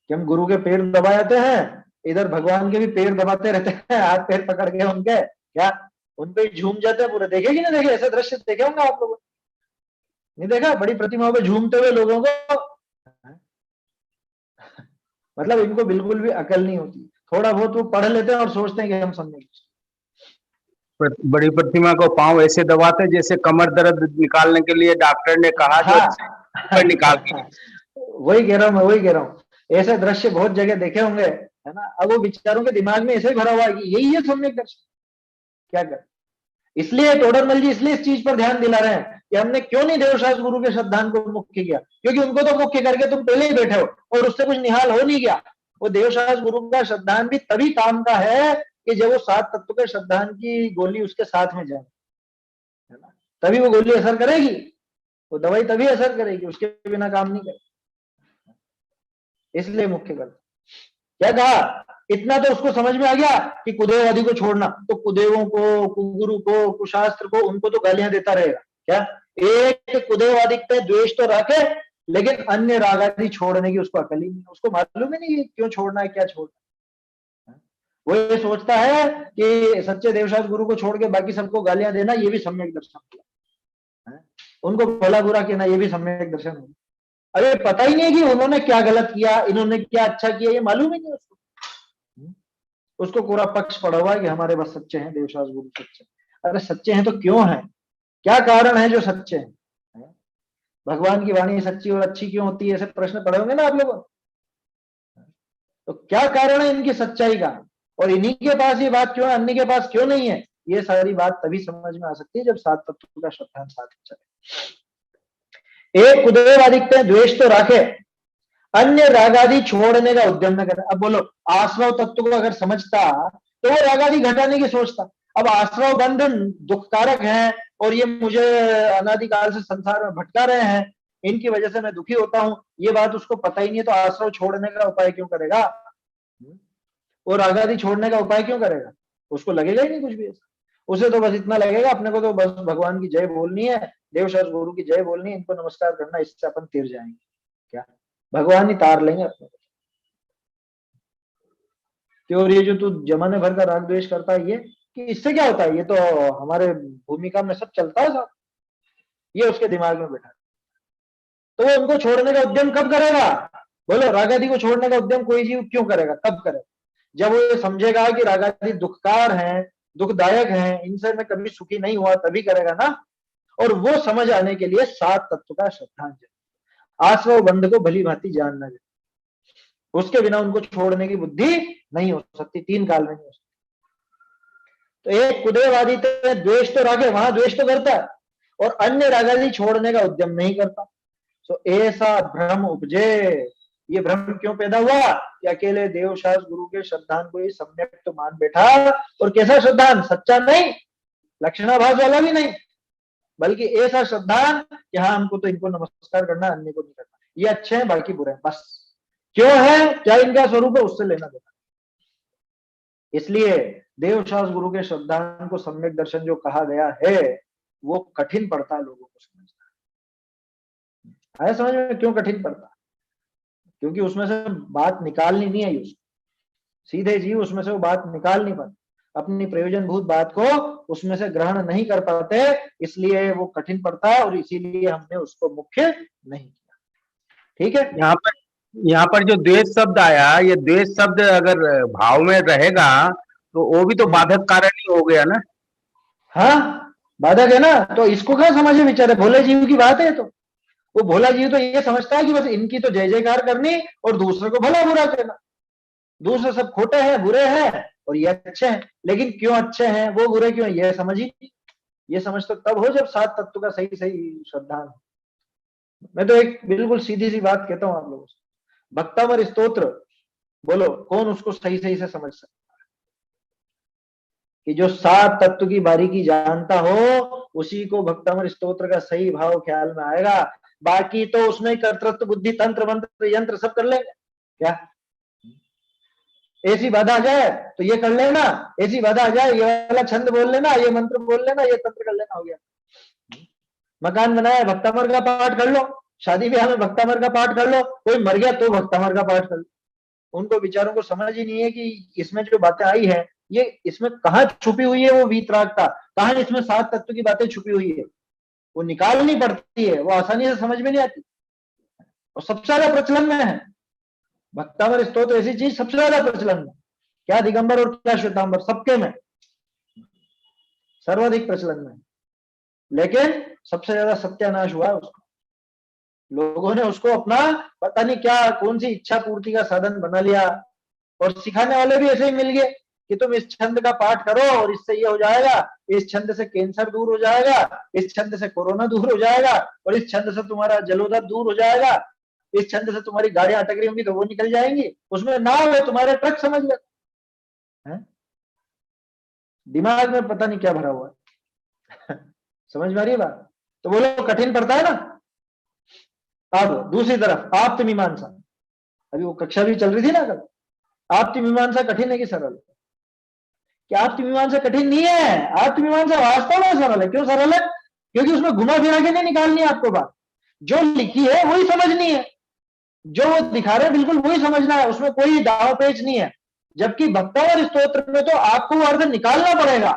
कि हम गुरु के पैर दबा जाते हैं, इधर भगवान के भी पैर दबाते रहते हैं, हाथ पैर पकड़ के उनके, क्या उन पे झूम जाते हैं पूरे। देखे कि नहीं देखे, ऐसे दृश्य देखे होंगे आप लोगों ने, नहीं देखा बड़ी प्रतिमाओं पे झूमते हुए लोगों को, मतलब इनको बिल्कुल भी अकल नहीं होती, थोड़ा बहुत वो पढ़ लेते हैं और सोचते हैं कि हम समझेंगे। बड़ी प्रतिमा को पांव ऐसे दबाते जैसे कमर दर्द निकालने के लिए डॉक्टर ने कहा, हाँ, निकाल वही कह रहा हूँ मैं, वही कह रहा हूँ, ऐसे दृश्य बहुत जगह देखे होंगे, है ना। अब वो विचारों के दिमाग में ऐसे ही भरा हुआ है कि यही है सम्यक दर्शन, क्या कर, इसलिए टोडरमल जी इसलिए इस चीज पर ध्यान दिला रहे हैं कि हमने क्यों नहीं देवशास गुरु के श्रद्धान को मुख्य किया, क्योंकि उनको तो मुख्य करके तुम पहले ही बैठे हो और उससे कुछ निहाल हो नहीं गया। वो देवशास गुरु का श्रद्धान भी तभी काम का है कि जब वो 7 तत्व के श्रद्धान की गोली उसके साथ में जाए, है ना, तभी वो गोली असर करेगी, वो दवाई तभी असर करेगी, उसके बिना काम नहीं करेगी, इसलिए मुख्य कर। क्या कहा, इतना तो उसको समझ में आ गया कि कुदेव आदि को छोड़ना, तो कुदेवों को, कुगुरु को, कुशास्त्र को, उनको तो गालियां देता रहेगा, क्या एक कुदेव आदि पे द्वेष तो रखे, लेकिन अन्य राग आदि छोड़ने की उसको अकल ही नहीं, उसको मालूम ही नहीं क्यों छोड़ना है, क्या छोड़ना है। वो ये सोचता है कि सच्चे देवशास गुरु को छोड़ के बाकी सबको गालियां देना ये भी सम्यक दर्शन है, उनको भला बुरा कहना ये भी सम्यक दर्शन है। अरे पता ही नहीं कि उन्होंने क्या गलत किया, इन्होंने क्या अच्छा किया, ये मालूम ही नहीं उसको, उसको पूरा पक्ष पड़ा हुआ है कि हमारे बस सच्चे हैं, देवशास गुरु सच्चे। अरे सच्चे हैं तो क्यों है, क्या कारण है जो सच्चे हैं, भगवान की वाणी सच्ची और अच्छी क्यों होती है, ऐसे प्रश्न पड़े होंगे ना आप लोगों, तो क्या कारण है इनकी सच्चाई का, और इन्हीं के पास ये बात क्यों है, अन्य के पास क्यों नहीं है, ये सारी बात तभी समझ में आ सकती है जब 7 तत्व का श्रद्धान साथ चले। एक कुदेव आदित्य द्वेष तो रखे, अन्य रागादि छोड़ने का उद्यम न करे। अब बोलो, आश्रव तत्व को अगर समझता तो वो रागादि घटाने की सोचता। अब आश्रव बंधन दुखकारक है और ये मुझे अनादिकाल से संसार में भटका रहे हैं, इनकी वजह से मैं दुखी होता हूं, ये बात उसको पता ही नहीं है, तो आश्रव छोड़ने का उपाय क्यों करेगा, और रागादि छोड़ने का उपाय क्यों करेगा, उसको लगेगा ही नहीं कुछ भी ऐसा। उसे तो बस इतना लगेगा अपने को तो बस भगवान की जय बोलनी है, देवशास गुरु की जय बोलनी है, इनको नमस्कार करना, इससे अपन तीर जाएंगे, क्या भगवान ही तार लेंगे अपने को। और ये जो तू जमाने भर का राग द्वेष करता है, ये कि इससे क्या होता है, ये तो हमारे भूमिका में सब चलता है साहब, ये उसके दिमाग में बैठा। तो वो उनको छोड़ने का उद्यम कब करेगा, बोलो, रागादि को छोड़ने का उद्यम कोई जीव क्यों करेगा, कब करेगा, जब वो ये समझेगा कि रागादि दुखकार हैं, दुखदायक हैं, इनसे मैं कभी सुखी नहीं हुआ, तभी करेगा ना। और वो समझ आने के लिए 7 तत्व का श्रद्धांजलि, आश्रव बंध को भली भांति जानना चाहिए, उसके बिना उनको छोड़ने की बुद्धि नहीं हो सकती, 3 काल में नहीं हो सकती। तो एक कुदेवादी द्वेष तो रागे, वहां द्वेष तो करता है, और अन्य रागादि छोड़ने का उद्यम नहीं करता। तो ऐसा भ्रम उपजे, ये भ्रम क्यों पैदा हुआ कि अकेले देवशास्त्र गुरु के श्रद्धान को ही सम्यक तो मान बैठा, और कैसा श्रद्धान, सच्चा नहीं, लक्षणाभास वाला भी नहीं, बल्कि ऐसा श्रद्धान कि हाँ हमको तो इनको नमस्कार करना, अन्य को नहीं करना, ये अच्छे हैं बाकी बुरे हैं, बस क्यों है, क्या इनका स्वरूप है, उससे लेना देना। इसलिए देवशास्त्र गुरु के श्रद्धान को सम्यक दर्शन जो कहा गया है वो कठिन पड़ता है लोगों को समझना। आया समझ में क्यों कठिन पड़ता? क्योंकि उसमें से बात निकालनी नहीं है, उसको सीधे जीव उसमें से वो बात निकाल नहीं पाते, अपनी प्रयोजनभूत बात को उसमें से ग्रहण नहीं कर पाते, इसलिए वो कठिन पड़ता है, और इसीलिए हमने उसको मुख्य नहीं किया। ठीक है, यहाँ पर जो द्वेष शब्द आया, ये द्वेष शब्द अगर भाव में रहेगा तो वो भी तो बाधक कारण ही हो गया ना। हाँ बाधक है ना, तो इसको क्या समझे बेचारे, भोले जीव की बात है। तो वो भोला जीव तो ये समझता है कि बस इनकी तो जय जयकार करनी और दूसरे को भला बुरा कहना, दूसरे सब खोटे हैं, बुरे हैं, और ये अच्छे हैं। लेकिन क्यों अच्छे हैं, वो बुरे क्यों, ये समझ ही नहीं। ये समझ तो तब हो जब 7 तत्व का सही सही श्रद्धान। मैं तो एक बिल्कुल सीधी सी बात कहता हूं आप लोगों से, भक्तामर स्तोत्र बोलो, कौन उसको सही सही से समझ सकता है? कि जो 7 तत्व की बारीकी जानता हो उसी को भक्तामर स्तोत्र का सही भाव ख्याल में आएगा। बाकी तो उसमें कर्तृत्व बुद्धि तंत्र मंत्र यंत्र सब कर लेंगे क्या, ऐसी बाधा आ जाए तो ये कर लेना, ऐसी बाधा आ जाए ये वाला छंद बोल लेना, ये मंत्र बोल लेना, ये तंत्र कर लेना, हो गया। मकान बनाया भक्तामर का पाठ कर लो, शादी ब्याह में भक्तामर का पाठ कर लो, कोई मर गया तो भक्तामर का पाठ कर लो। उनको विचारों को समझ ही नहीं है कि इसमें जो बातें आई है ये इसमें कहाँ छुपी हुई है, वो वीतरागता कहाँ इसमें 7 तत्व की बातें छुपी हुई है, वो निकालनी पड़ती है, वो आसानी से समझ में नहीं आती, और सबसे ज्यादा प्रचलन में है भक्तामर स्तोत्र। ऐसी चीज सबसे ज्यादा प्रचलन में, क्या दिगंबर और क्या श्वेतांबर, सबके में सर्वाधिक प्रचलन में, लेकिन सबसे ज्यादा सत्यानाश हुआ है उसका। लोगों ने उसको अपना पता नहीं क्या कौन सी इच्छा पूर्ति का साधन बना लिया, और सिखाने वाले भी ऐसे ही मिल गए कि तुम इस छंद का पाठ करो और इससे ये हो जाएगा, इस छंद से कैंसर दूर हो जाएगा, इस छंद से कोरोना दूर हो जाएगा, और इस छंद से तुम्हारा जलोदर दूर हो जाएगा, इस छंद से तुम्हारी गाड़ियां अटक रही होंगी तो वो निकल जाएंगी, उसमें नाव है तुम्हारे ट्रक समझ लो। दिमाग में पता नहीं क्या भरा हुआ है समझ में आ रही है बात? तो बोलो कठिन पड़ता है ना। अब दूसरी तरफ आप्त मीमांसा, अभी वो कक्षा भी चल रही थी ना कल, आप्त मीमांसा कठिन है कि सरल? क्या आप्त मीमांसा कठिन नहीं है, आप्त मीमांसा वास्तव में सरल है। क्यों सरल है? क्योंकि उसमें घुमा फिरा के नहीं निकालनी है आपको बात, जो लिखी है वही समझनी है, जो वो दिखा रहे हैं बिल्कुल वही समझना है, उसमें कोई दाव पेच नहीं है। जबकि भक्तावर स्तोत्र में तो आपको वो अर्थ निकालना पड़ेगा,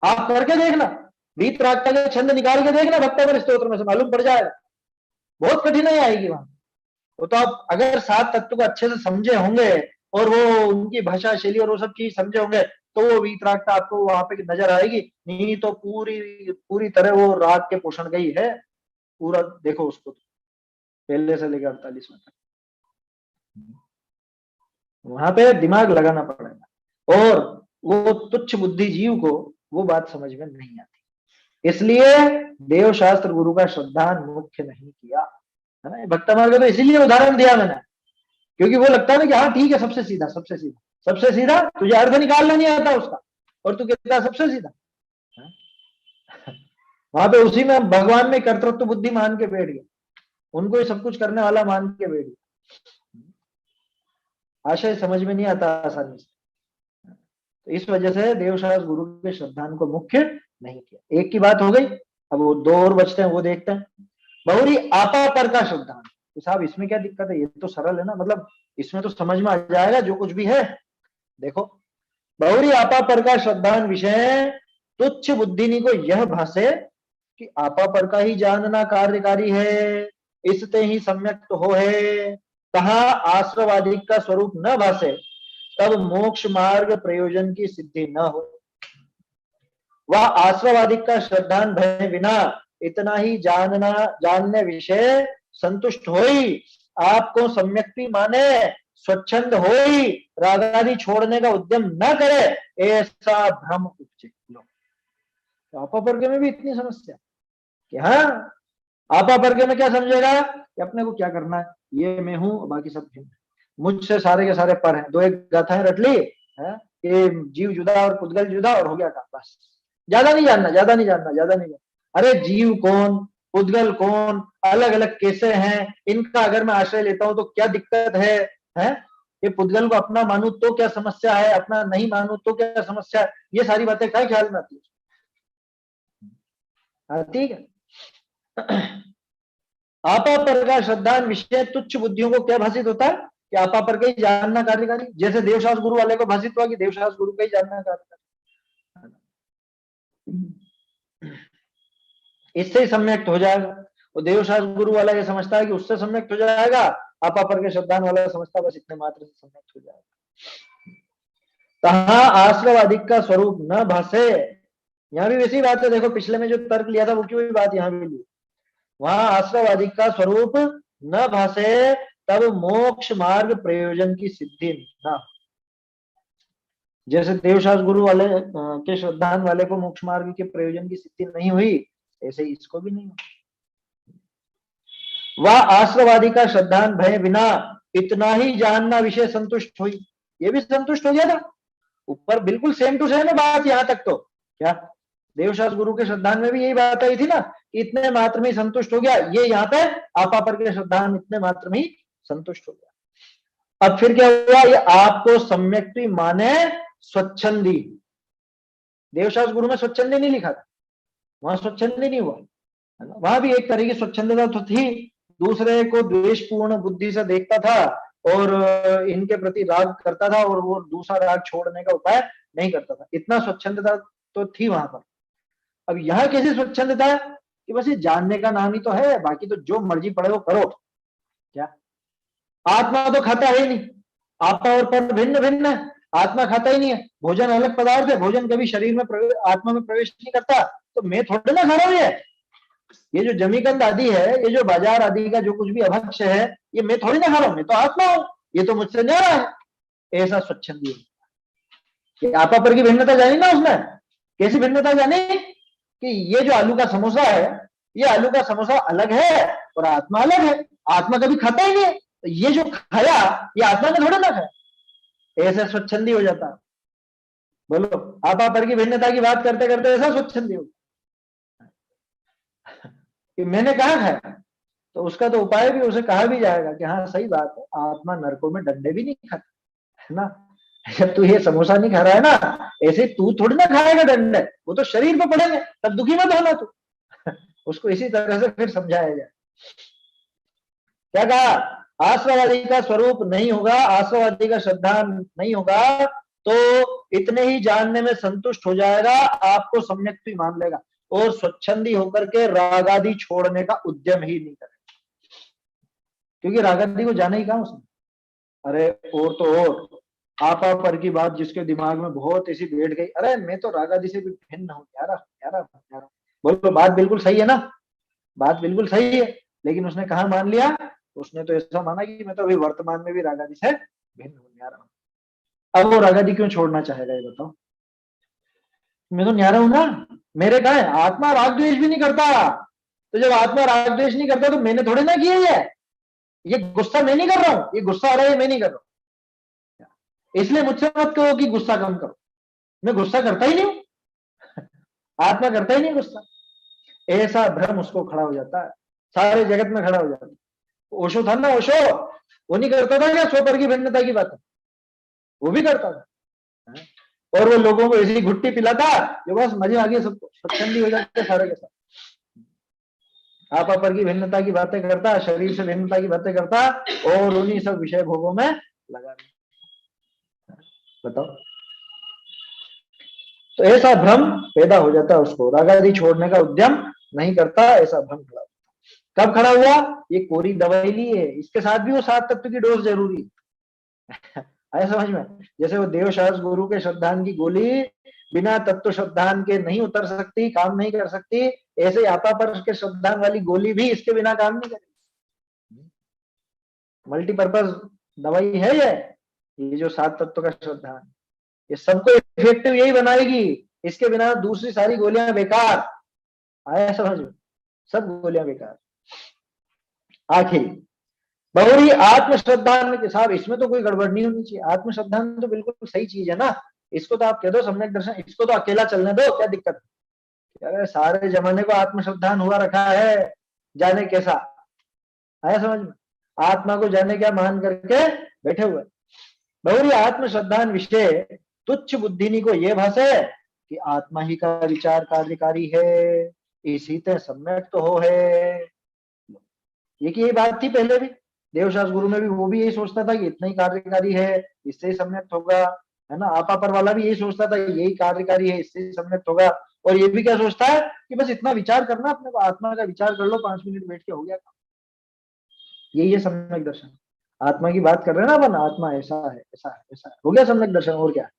आप करके देखना, वीतरागता के छंद निकाल के देखना भक्तावर स्तोत्र में से मालूम पड़ जाएगा, बहुत कठिनाई आएगी वहां। वो तो आप अगर 7 तत्व को अच्छे से समझे होंगे और वो उनकी भाषा शैली और वो सब चीज समझे होंगे तो वो वीतरागता आपको वहां पे नजर आएगी। नहीं तो पूरी पूरी तरह वो राग के पोषण गई है पूरा, देखो उसको पहले से लेकर 48वें तक, वहां पे दिमाग लगाना पड़ेगा, और वो तुच्छ बुद्धि जीव को वो बात समझ में नहीं आती। इसलिए देवशास्त्र गुरु का श्रद्धान मुख्य नहीं किया है ना। भक्तमार्ग का तो इसीलिए उदाहरण दिया मैंने, क्योंकि वो लगता है ना कि हाँ ठीक है सबसे सीधा सबसे सीधा सबसे सीधा, तुझे अर्थ निकालना नहीं आता उसका और तू कहता सबसे सीधा। वहां पे उसी में भगवान में कर्तृत्व बुद्धि मान के बैठ गया, उनको ही सब कुछ करने वाला मान के बैठ गया, आशय समझ में नहीं आता आसानी से। तो इस वजह से देवशास्त्र गुरु के श्रद्धान को मुख्य नहीं किया। एक की बात हो गई, अब वो 2 और बचते हैं, वो देखते हैं। बहुरी आपा पर का श्रद्धान, तो साहब इसमें क्या दिक्कत है, ये तो सरल है ना, मतलब इसमें तो समझ में आ जाएगा जो कुछ भी है। देखो बहुरी आपा पर का श्रद्धान विषय तुच्छ बुद्धिनी को यह भाषे कि आपा पर का ही जानना कार्यकारी है, इससे ही सम्यक तो हो है, कहा आश्रवादी का स्वरूप न भाषे तब मोक्ष मार्ग प्रयोजन की सिद्धि न हो। वह आश्रवादी का श्रद्धान भय बिना इतना ही जानने विषय संतुष्ट होई, आपको सम्यक्ति माने, स्वच्छंद होई, रागादि छोड़ने का उद्यम न करे, ऐसा भ्रम उपजे। लो, तो आपा वर्ग में भी इतनी समस्या कि हाँ, आपा वर्ग में क्या समझेगा कि अपने को क्या करना है, ये मैं हूं, बाकी सब भिन्न, मुझसे सारे के सारे पर हैं, दो एक गाथाएं रट ली है कि जीव जुदा और पुद्गल जुदा और हो गया काम, बस। ज्यादा नहीं जानना, ज्यादा नहीं जानना, ज्यादा नहीं जानना। अरे जीव कौन, पुद्गल कौन, अलग अलग कैसे हैं, इनका अगर मैं आश्रय लेता हूं तो क्या दिक्कत है? ये पुद्गल को अपना मानू तो क्या समस्या है, अपना नहीं मानू तो क्या समस्या है, ये सारी बातें क्या ख्याल में आती है? ठीक है। आपा पर का श्रद्धान विषय तुच्छ बुद्धियों को क्या भाषित होता है कि आपा पर का ही जानना कार्यकारी, जैसे देवशास्त्र गुरु वाले को भाषित हुआ कि देवशास्त्र गुरु का ही जानना कार्यकारी, इससे ही सम्यक्त हो जाएगा। और देवशास्त्र गुरु वाला ये समझता है कि उससे सम्यक्त हो जाएगा, आपा पर के श्रद्धान वाला समझता है बस इतने मात्र से सम्यक्त हो जाएगा। तहा आश्रव अधिक का स्वरूप न भाषे, यहाँ भी वैसी बात है, देखो पिछले में जो तर्क लिया था वो की बात यहाँ भी ली, वहां आश्रवादी का स्वरूप न भाषे, तब मोक्ष मार्ग प्रयोजन की सिद्धि न। जैसे देवशास्त्र गुरु वाले के श्रद्धान वाले को मोक्ष मार्ग के प्रयोजन की सिद्धि नहीं हुई, ऐसे ही इसको भी नहीं हुआ। वह आश्रवादी का श्रद्धान भय बिना इतना ही जानना विषय संतुष्ट हुई, ये भी संतुष्ट हो गया था ऊपर, बिल्कुल सेम टू सेम है बात यहाँ तक। तो क्या देवशास्त्र गुरु के श्रद्धान में भी यही बात आई थी ना, इतने मात्र में संतुष्ट हो गया, ये यहाँ पे आपा पर के श्रद्धान इतने मात्र में ही संतुष्ट हो गया। अब फिर क्या हुआ, ये आपको सम्यक्ति माने स्वच्छंदी, देवशास्त्र गुरु में स्वच्छंदी नहीं लिखा था, वहां स्वच्छंदी नहीं हुआ, वहां भी एक तरह की स्वच्छंदता तो थी, दूसरे को द्वेषपूर्ण बुद्धि से देखता था और इनके प्रति राग करता था और वो दूसरा राग छोड़ने का उपाय नहीं करता था, इतना स्वच्छंदता तो थी वहां पर। अब यहां कैसी स्वच्छंदता है कि बस ये जानने का नाम ही तो है, बाकी तो जो मर्जी पड़े वो करो। क्या आत्मा तो खाता है ही नहीं, आत्मा और पर भिन्न भिन्न है, आत्मा खाता ही नहीं है, भोजन अलग पदार्थ है, भोजन कभी शरीर में आत्मा में प्रवेश नहीं करता, तो मैं थोड़े ना खा रहा हूं, ये जो जमीकंद आदि है, ये जो बाजार आदि का जो कुछ भी अभक्ष्य है, ये मैं थोड़ी ना खा रहा हूं, मैं तो आत्मा हूं, ये तो मुझसे न्यारा है, ऐसा स्वच्छंदी है। आपा पर की भिन्नता जानी ना उसने, कैसी भिन्नता जानी कि ये जो आलू का समोसा है, ये आलू का समोसा अलग है और आत्मा अलग है, आत्मा कभी खाता ही नहीं है, तो ये जो खाया ये आत्मा ने थोड़ा ना खाया, ऐसे स्वच्छंदी हो जाता। बोलो आपा पर की भिन्नता की बात करते करते ऐसा स्वच्छंदी हो कि मैंने कहा खाया, तो उसका तो उपाय भी उसे कहा भी जाएगा कि हाँ सही बात है, आत्मा नरकों में डंडे भी नहीं खाता है ना, जब तू ये समोसा नहीं खा रहा है ना, ऐसे तू थोड़ी ना खाएगा डंडे, वो तो शरीर पे पड़ेंगे, तब दुखी मत होना तू। उसको इसी तरह से फिर समझाया जाए। क्या कहा, आश्रवादी का स्वरूप नहीं होगा, आश्रवादी का श्रद्धा नहीं होगा, तो इतने ही जानने में संतुष्ट हो जाएगा, आपको सम्यक्ति मान लेगा और स्वच्छंदी होकर के रागादि छोड़ने का उद्यम ही नहीं करेगा, क्योंकि रागादि को जाना ही कहा उसने। अरे और तो और आपा पर की बात जिसके दिमाग में बहुत ऐसी बैठ गई, अरे मैं तो रागादि से भी भिन्न हूँ, यारा बोलो बात बिल्कुल सही है ना, बात बिल्कुल सही है, लेकिन उसने कहा मान लिया, उसने तो ऐसा माना कि मैं तो अभी वर्तमान में भी रागादि से भिन्न हूँ, न्यारा हूँ। अब वो रागादि क्यों छोड़ना चाहेगा ये बताओ, मैं तो न्यारा हूं ना, मेरे कहा है आत्मा राग द्वेष भी नहीं करता, तो जब आत्मा राग द्वेष नहीं करता तो मैंने थोड़े ना किया है, ये गुस्सा मैं नहीं कर रहा हूं, ये गुस्सा आ रहा है मैं नहीं कर रहा हूं, इसलिए मुझसे मत कहो कि गुस्सा कम करो, मैं गुस्सा करता ही नहीं हूं, आत्मा करता ही नहीं गुस्सा, ऐसा भ्रम उसको खड़ा हो जाता है, सारे जगत में खड़ा हो जाता है। ओशो था ना, ओशो वो नहीं करता था क्या स्वपर की भिन्नता की बात, वो भी करता था, और वो लोगों को ऐसी घुट्टी पिलाता जो बस मजे आ गए, सबको स्वच्छंदी हो जाते सारे के साथ। आपा पर की भिन्नता की बातें करता, शरीर से भिन्नता की बातें करता और उन्हीं सब विषय भोगों में लगा, बताओ। तो ऐसा भ्रम पैदा हो जाता है, उसको रागादि छोड़ने का उद्यम नहीं करता, ऐसा भ्रम खड़ा होता। कब खड़ा हुआ, ये कोरी दवाई ली है, इसके साथ भी वो 7 तत्व की डोज जरूरी है। आया समझ में? जैसे वो देवशास गुरु के श्रद्धान की गोली बिना तत्व श्रद्धान के नहीं उतर सकती, काम नहीं कर सकती, ऐसे ही आपा पर के श्रद्धान वाली गोली भी इसके बिना काम नहीं करेगी। मल्टीपर्पज दवाई है ये जो 7 तत्व का श्रद्धान, ये सबको इफेक्टिव यही बनाएगी, इसके बिना दूसरी सारी गोलियां बेकार। आया समझ में? सब गोलियां बेकार। आखिर बहुरी आत्मश्रद्धान के साहब, इसमें तो कोई गड़बड़ नहीं होनी चाहिए। आत्मश्रद्धान तो बिल्कुल सही चीज है ना, इसको तो आप कह दो सम्यक दर्शन, इसको तो अकेला चलने दो, क्या दिक्कत है? अरे सारे जमाने को आत्मश्रद्धान हुआ रखा है, जाने कैसा। आया समझ में? आत्मा को जाने क्या मान करके बैठे हुए। बहुरी आत्मश्रद्धान विषय तुच्छ बुद्धिनी को यह भाषे कि आत्मा ही का विचार कार्यकारी है, इसी ते सम्यक तो हो है। यही बात थी पहले भी, देवशास गुरु में भी वो भी यही सोचता था कि इतना ही कार्यकारी है, इससे ही सम्यक होगा, है ना। आपा पर वाला भी यही सोचता था यही कार्यकारी है, इससे ही सम्यक होगा। और ये भी क्या सोचता है कि बस इतना विचार करना अपने को, आत्मा का विचार कर लो, 5 मिनट बैठ के हो गया। यही है सम्यक दर्शन। आत्मा की बात कर रहे हैं ना अपन, आत्मा ऐसा है ऐसा है ऐसा है, हो गया सम्यक दर्शन। और क्या?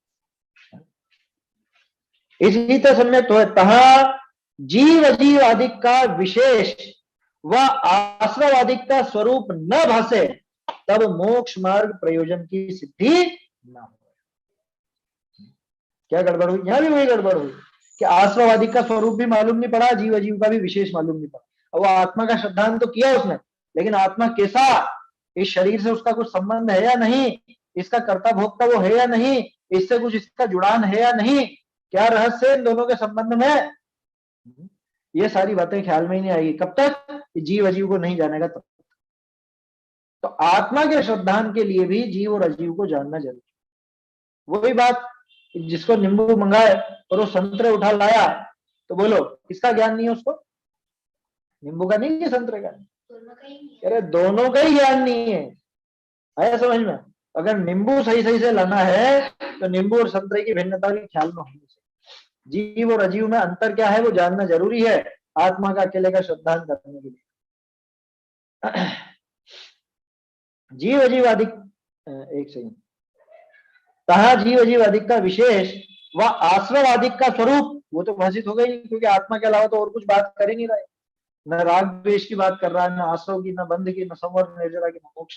इसी तरह सम्यक तो है तहा जीव अजीव आदि का विशेष व आश्रवादिक का स्वरूप न भासे, तब मोक्ष मार्ग प्रयोजन की सिद्धि न हो। क्या गड़बड़ हुई? यहां भी वही गड़बड़ हुई कि आश्रवादिक का स्वरूप भी मालूम नहीं पड़ा, जीव अजीव का भी विशेष मालूम नहीं पड़ा। अब वो आत्मा का श्रद्धांत तो किया उसने, लेकिन आत्मा कैसा, इस शरीर से उसका कुछ संबंध है या नहीं, इसका कर्ता भोक्ता वो है या नहीं, इससे कुछ इसका जुड़ान है या नहीं, क्या रहस्य इन दोनों के संबंध में, ये सारी बातें ख्याल में ही नहीं आएगी। कब तक? जीव अजीव को नहीं जानेगा तब। तो आत्मा के श्रद्धान के लिए भी जीव और अजीव को जानना जरूरी। वही बात, जिसको नींबू मंगाए और वो संतरे उठा लाया, तो बोलो किसका ज्ञान नहीं है उसको? नींबू का नहीं है, संतरे का? अरे दोनों का ही ज्ञान नहीं है। आया समझ में? अगर नींबू सही सही से लाना है तो नींबू और संतरे की भिन्नता भी ख्याल में होनी चाहिए। जीव और अजीव में अंतर क्या है वो जानना जरूरी है आत्मा का अकेले का श्रद्धान करने के लिए। जीव अजीव अधिक, एक सेकंड, तहा जीव अजीव अधिक का विशेष व आश्रव अधिक का स्वरूप, वो तो भाषित हो गई, क्योंकि आत्मा के अलावा तो और कुछ बात कर ही नहीं रहे। न राग द्वेष की बात कर रहा है, न आश्रव की, न बंध की, न संवर निर्जरा की, न मोक्ष।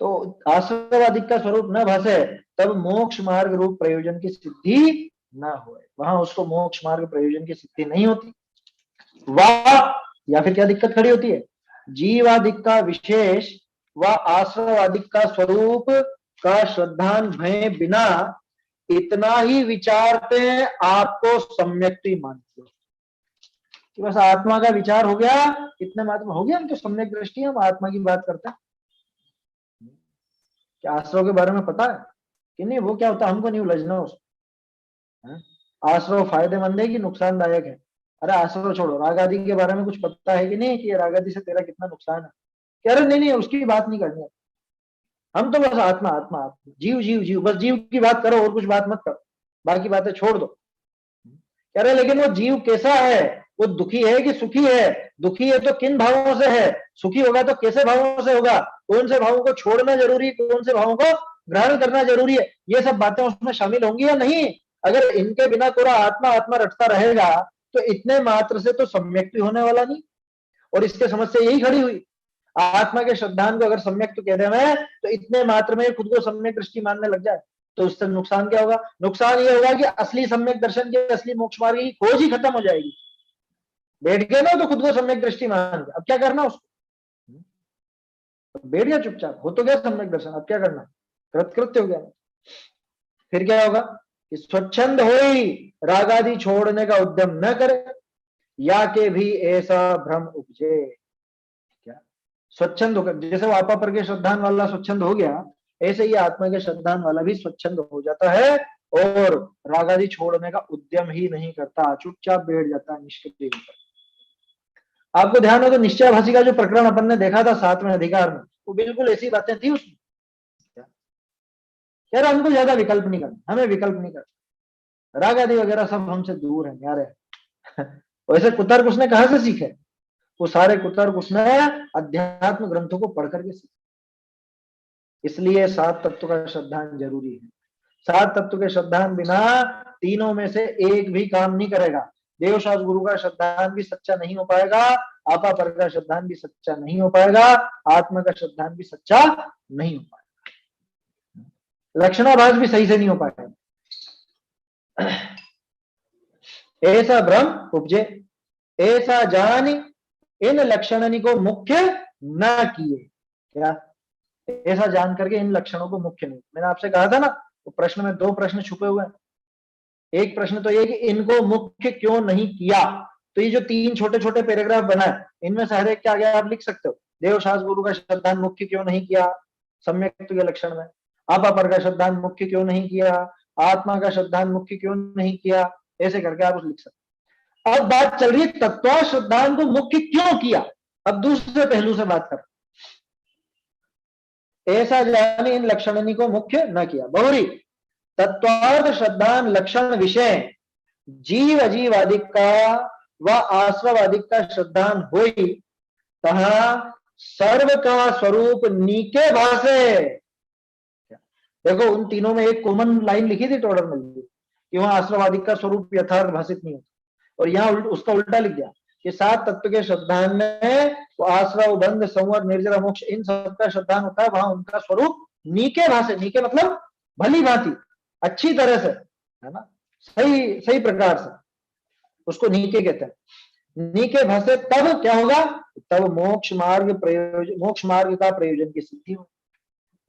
तो आश्रवादिक का स्वरूप न भाषे, तब मोक्ष मार्ग रूप प्रयोजन की सिद्धि न हो, वहां उसको मोक्ष मार्ग प्रयोजन की सिद्धि नहीं होती। वाह, या फिर क्या दिक्कत खड़ी होती है? जीवादिक का विशेष व आश्रवादिक का स्वरूप का श्रद्धान भय बिना इतना ही विचारते आपको सम्यक्ति मानते हो कि बस आत्मा का विचार हो गया, इतने मात्र में हो गया, हम तो सम्यक दृष्टि हम आत्मा की बात करते हैं। क्या आश्रव के बारे में पता है कि नहीं? वो क्या होता है, हमको नहीं उलझना उसमें। आश्रव फायदेमंद है कि नुकसानदायक है? अरे आश्रव छोड़ो, राग आदि के बारे में कुछ पता है कि नहीं कि राग आदि से तेरा कितना नुकसान है? कह रहे नहीं नहीं, उसकी बात नहीं करनी है, हम तो बस आत्मा आत्मा आत्मा, जीव जीव जीव, बस जीव की बात करो और कुछ बात मत करो, बाकी बातें छोड़ दो। कह रहे लेकिन वो जीव कैसा है, वो दुखी है कि सुखी है? दुखी है तो किन भावों से है? सुखी होगा तो कैसे भावों से होगा? कौन से भावों को छोड़ना जरूरी है, कौन से भावों को ग्रहण करना जरूरी है? ये सब बातें उसमें शामिल होंगी या नहीं? अगर इनके बिना पूरा आत्मा आत्मा रटता रहेगा तो इतने मात्र से तो सम्यक भी होने वाला नहीं। और इसके समस्या यही खड़ी हुई, आत्मा के श्रद्धान को अगर सम्यक तो कह दे मैं, तो इतने मात्र में खुद को सम्यक दृष्टि मानने लग जाए तो उससे नुकसान क्या होगा? नुकसान ये होगा कि असली सम्यक दर्शन की, असली मोक्ष मार्ग की खोज ही खत्म हो जाएगी। बैठ गए ना तो खुद को सम्यक दृष्टि मान के, अब क्या करना उसको? बैठ गया चुपचाप, हो तो गया सम्यक दर्शन, अब क्या करना? कृतकृत्य हो गया। फिर क्या होगा कि स्वच्छंद हो ही राग आदि छोड़ने का उद्यम न करे, या के भी ऐसा भ्रम उपजे। क्या स्वच्छंद होकर, जैसे वो आपा पर के श्रद्धान वाला स्वच्छंद हो गया, ऐसे ही आत्मा के श्रद्धान वाला भी स्वच्छंद हो जाता है और राग आदि छोड़ने का उद्यम ही नहीं करता, चुपचाप बैठ जाता है निष्क्रिय होकर। आपको ध्यान हो तो निश्चयाभासी का जो प्रकरण अपन ने देखा था 7वें अधिकार में, वो बिल्कुल ऐसी बातें थी उसमें। यार हमको ज्यादा विकल्प नहीं करना, हमें विकल्प नहीं करना, राग आदि वगैरह सब हमसे दूर है यार। वैसे कुतर्क उसने कहां से सीखे? वो सारे कुतर्क उसने अध्यात्म ग्रंथों को पढ़ करके सीखे। इसलिए 7 तत्व का श्रद्धान जरूरी है। 7 तत्व के श्रद्धान बिना तीनों में से एक भी काम नहीं करेगा। देवशास्त्र गुरु का श्रद्धान भी सच्चा नहीं हो पाएगा, आपा पर का श्रद्धान भी सच्चा नहीं हो पाएगा, आत्मा का श्रद्धान भी सच्चा नहीं हो पाएगा, लक्षणाभास भी सही से नहीं हो पाएगा। ऐसा भ्रम उपजे, ऐसा जानी इन लक्षणनी को मुख्य न किए। क्या? ऐसा जान करके इन लक्षणों को मुख्य नहीं। मैंने आपसे कहा था ना, तो प्रश्न में 2 प्रश्न छुपे हुए हैं। एक प्रश्न तो ये कि इनको मुख्य क्यों नहीं किया। तो ये जो 3 छोटे छोटे पैराग्राफ बना है, इनमें से हर एक के आगे आप लिख सकते हो, देवशास्त्र गुरु का श्रद्धान मुख्य क्यों नहीं किया सम्यक के लक्षण में, आपा पर का श्रद्धान मुख्य क्यों नहीं किया, आत्मा का श्रद्धान मुख्य क्यों नहीं किया, ऐसे करके आप लिख सकते। अब बात चल रही है तत्व श्रद्धान को मुख्य क्यों किया। अब दूसरे पहलू से बात कर, ऐसा जाने इन लक्षणनी को मुख्य न किया। बहुरी तत्वार्थ श्रद्धान लक्षण विषय जीव अजीवादिक का व आश्रवादिक का श्रद्धान होई, तहा सर्व का स्वरूप नीके भाषे। देखो उन तीनों में एक कॉमन लाइन लिखी थी टोडर में कि वहां आश्रवादिक का स्वरूप यथार्थ भाषित नहीं होता, और यहाँ उसका उल्टा लिख दिया कि 7 तत्व के श्रद्धान में तो आश्रव बंध संवर निर्जरा मोक्ष इन सबका श्रद्धान होता है, वहां उनका स्वरूप नीके भाषे, नीके मतलब भली भांति अच्छी तरह से, है ना, सही सही प्रकार से, उसको नीके कहते हैं। नीके भाषे तब क्या होगा, तब मोक्ष मार्ग का प्रयोजन की सिद्धि हो।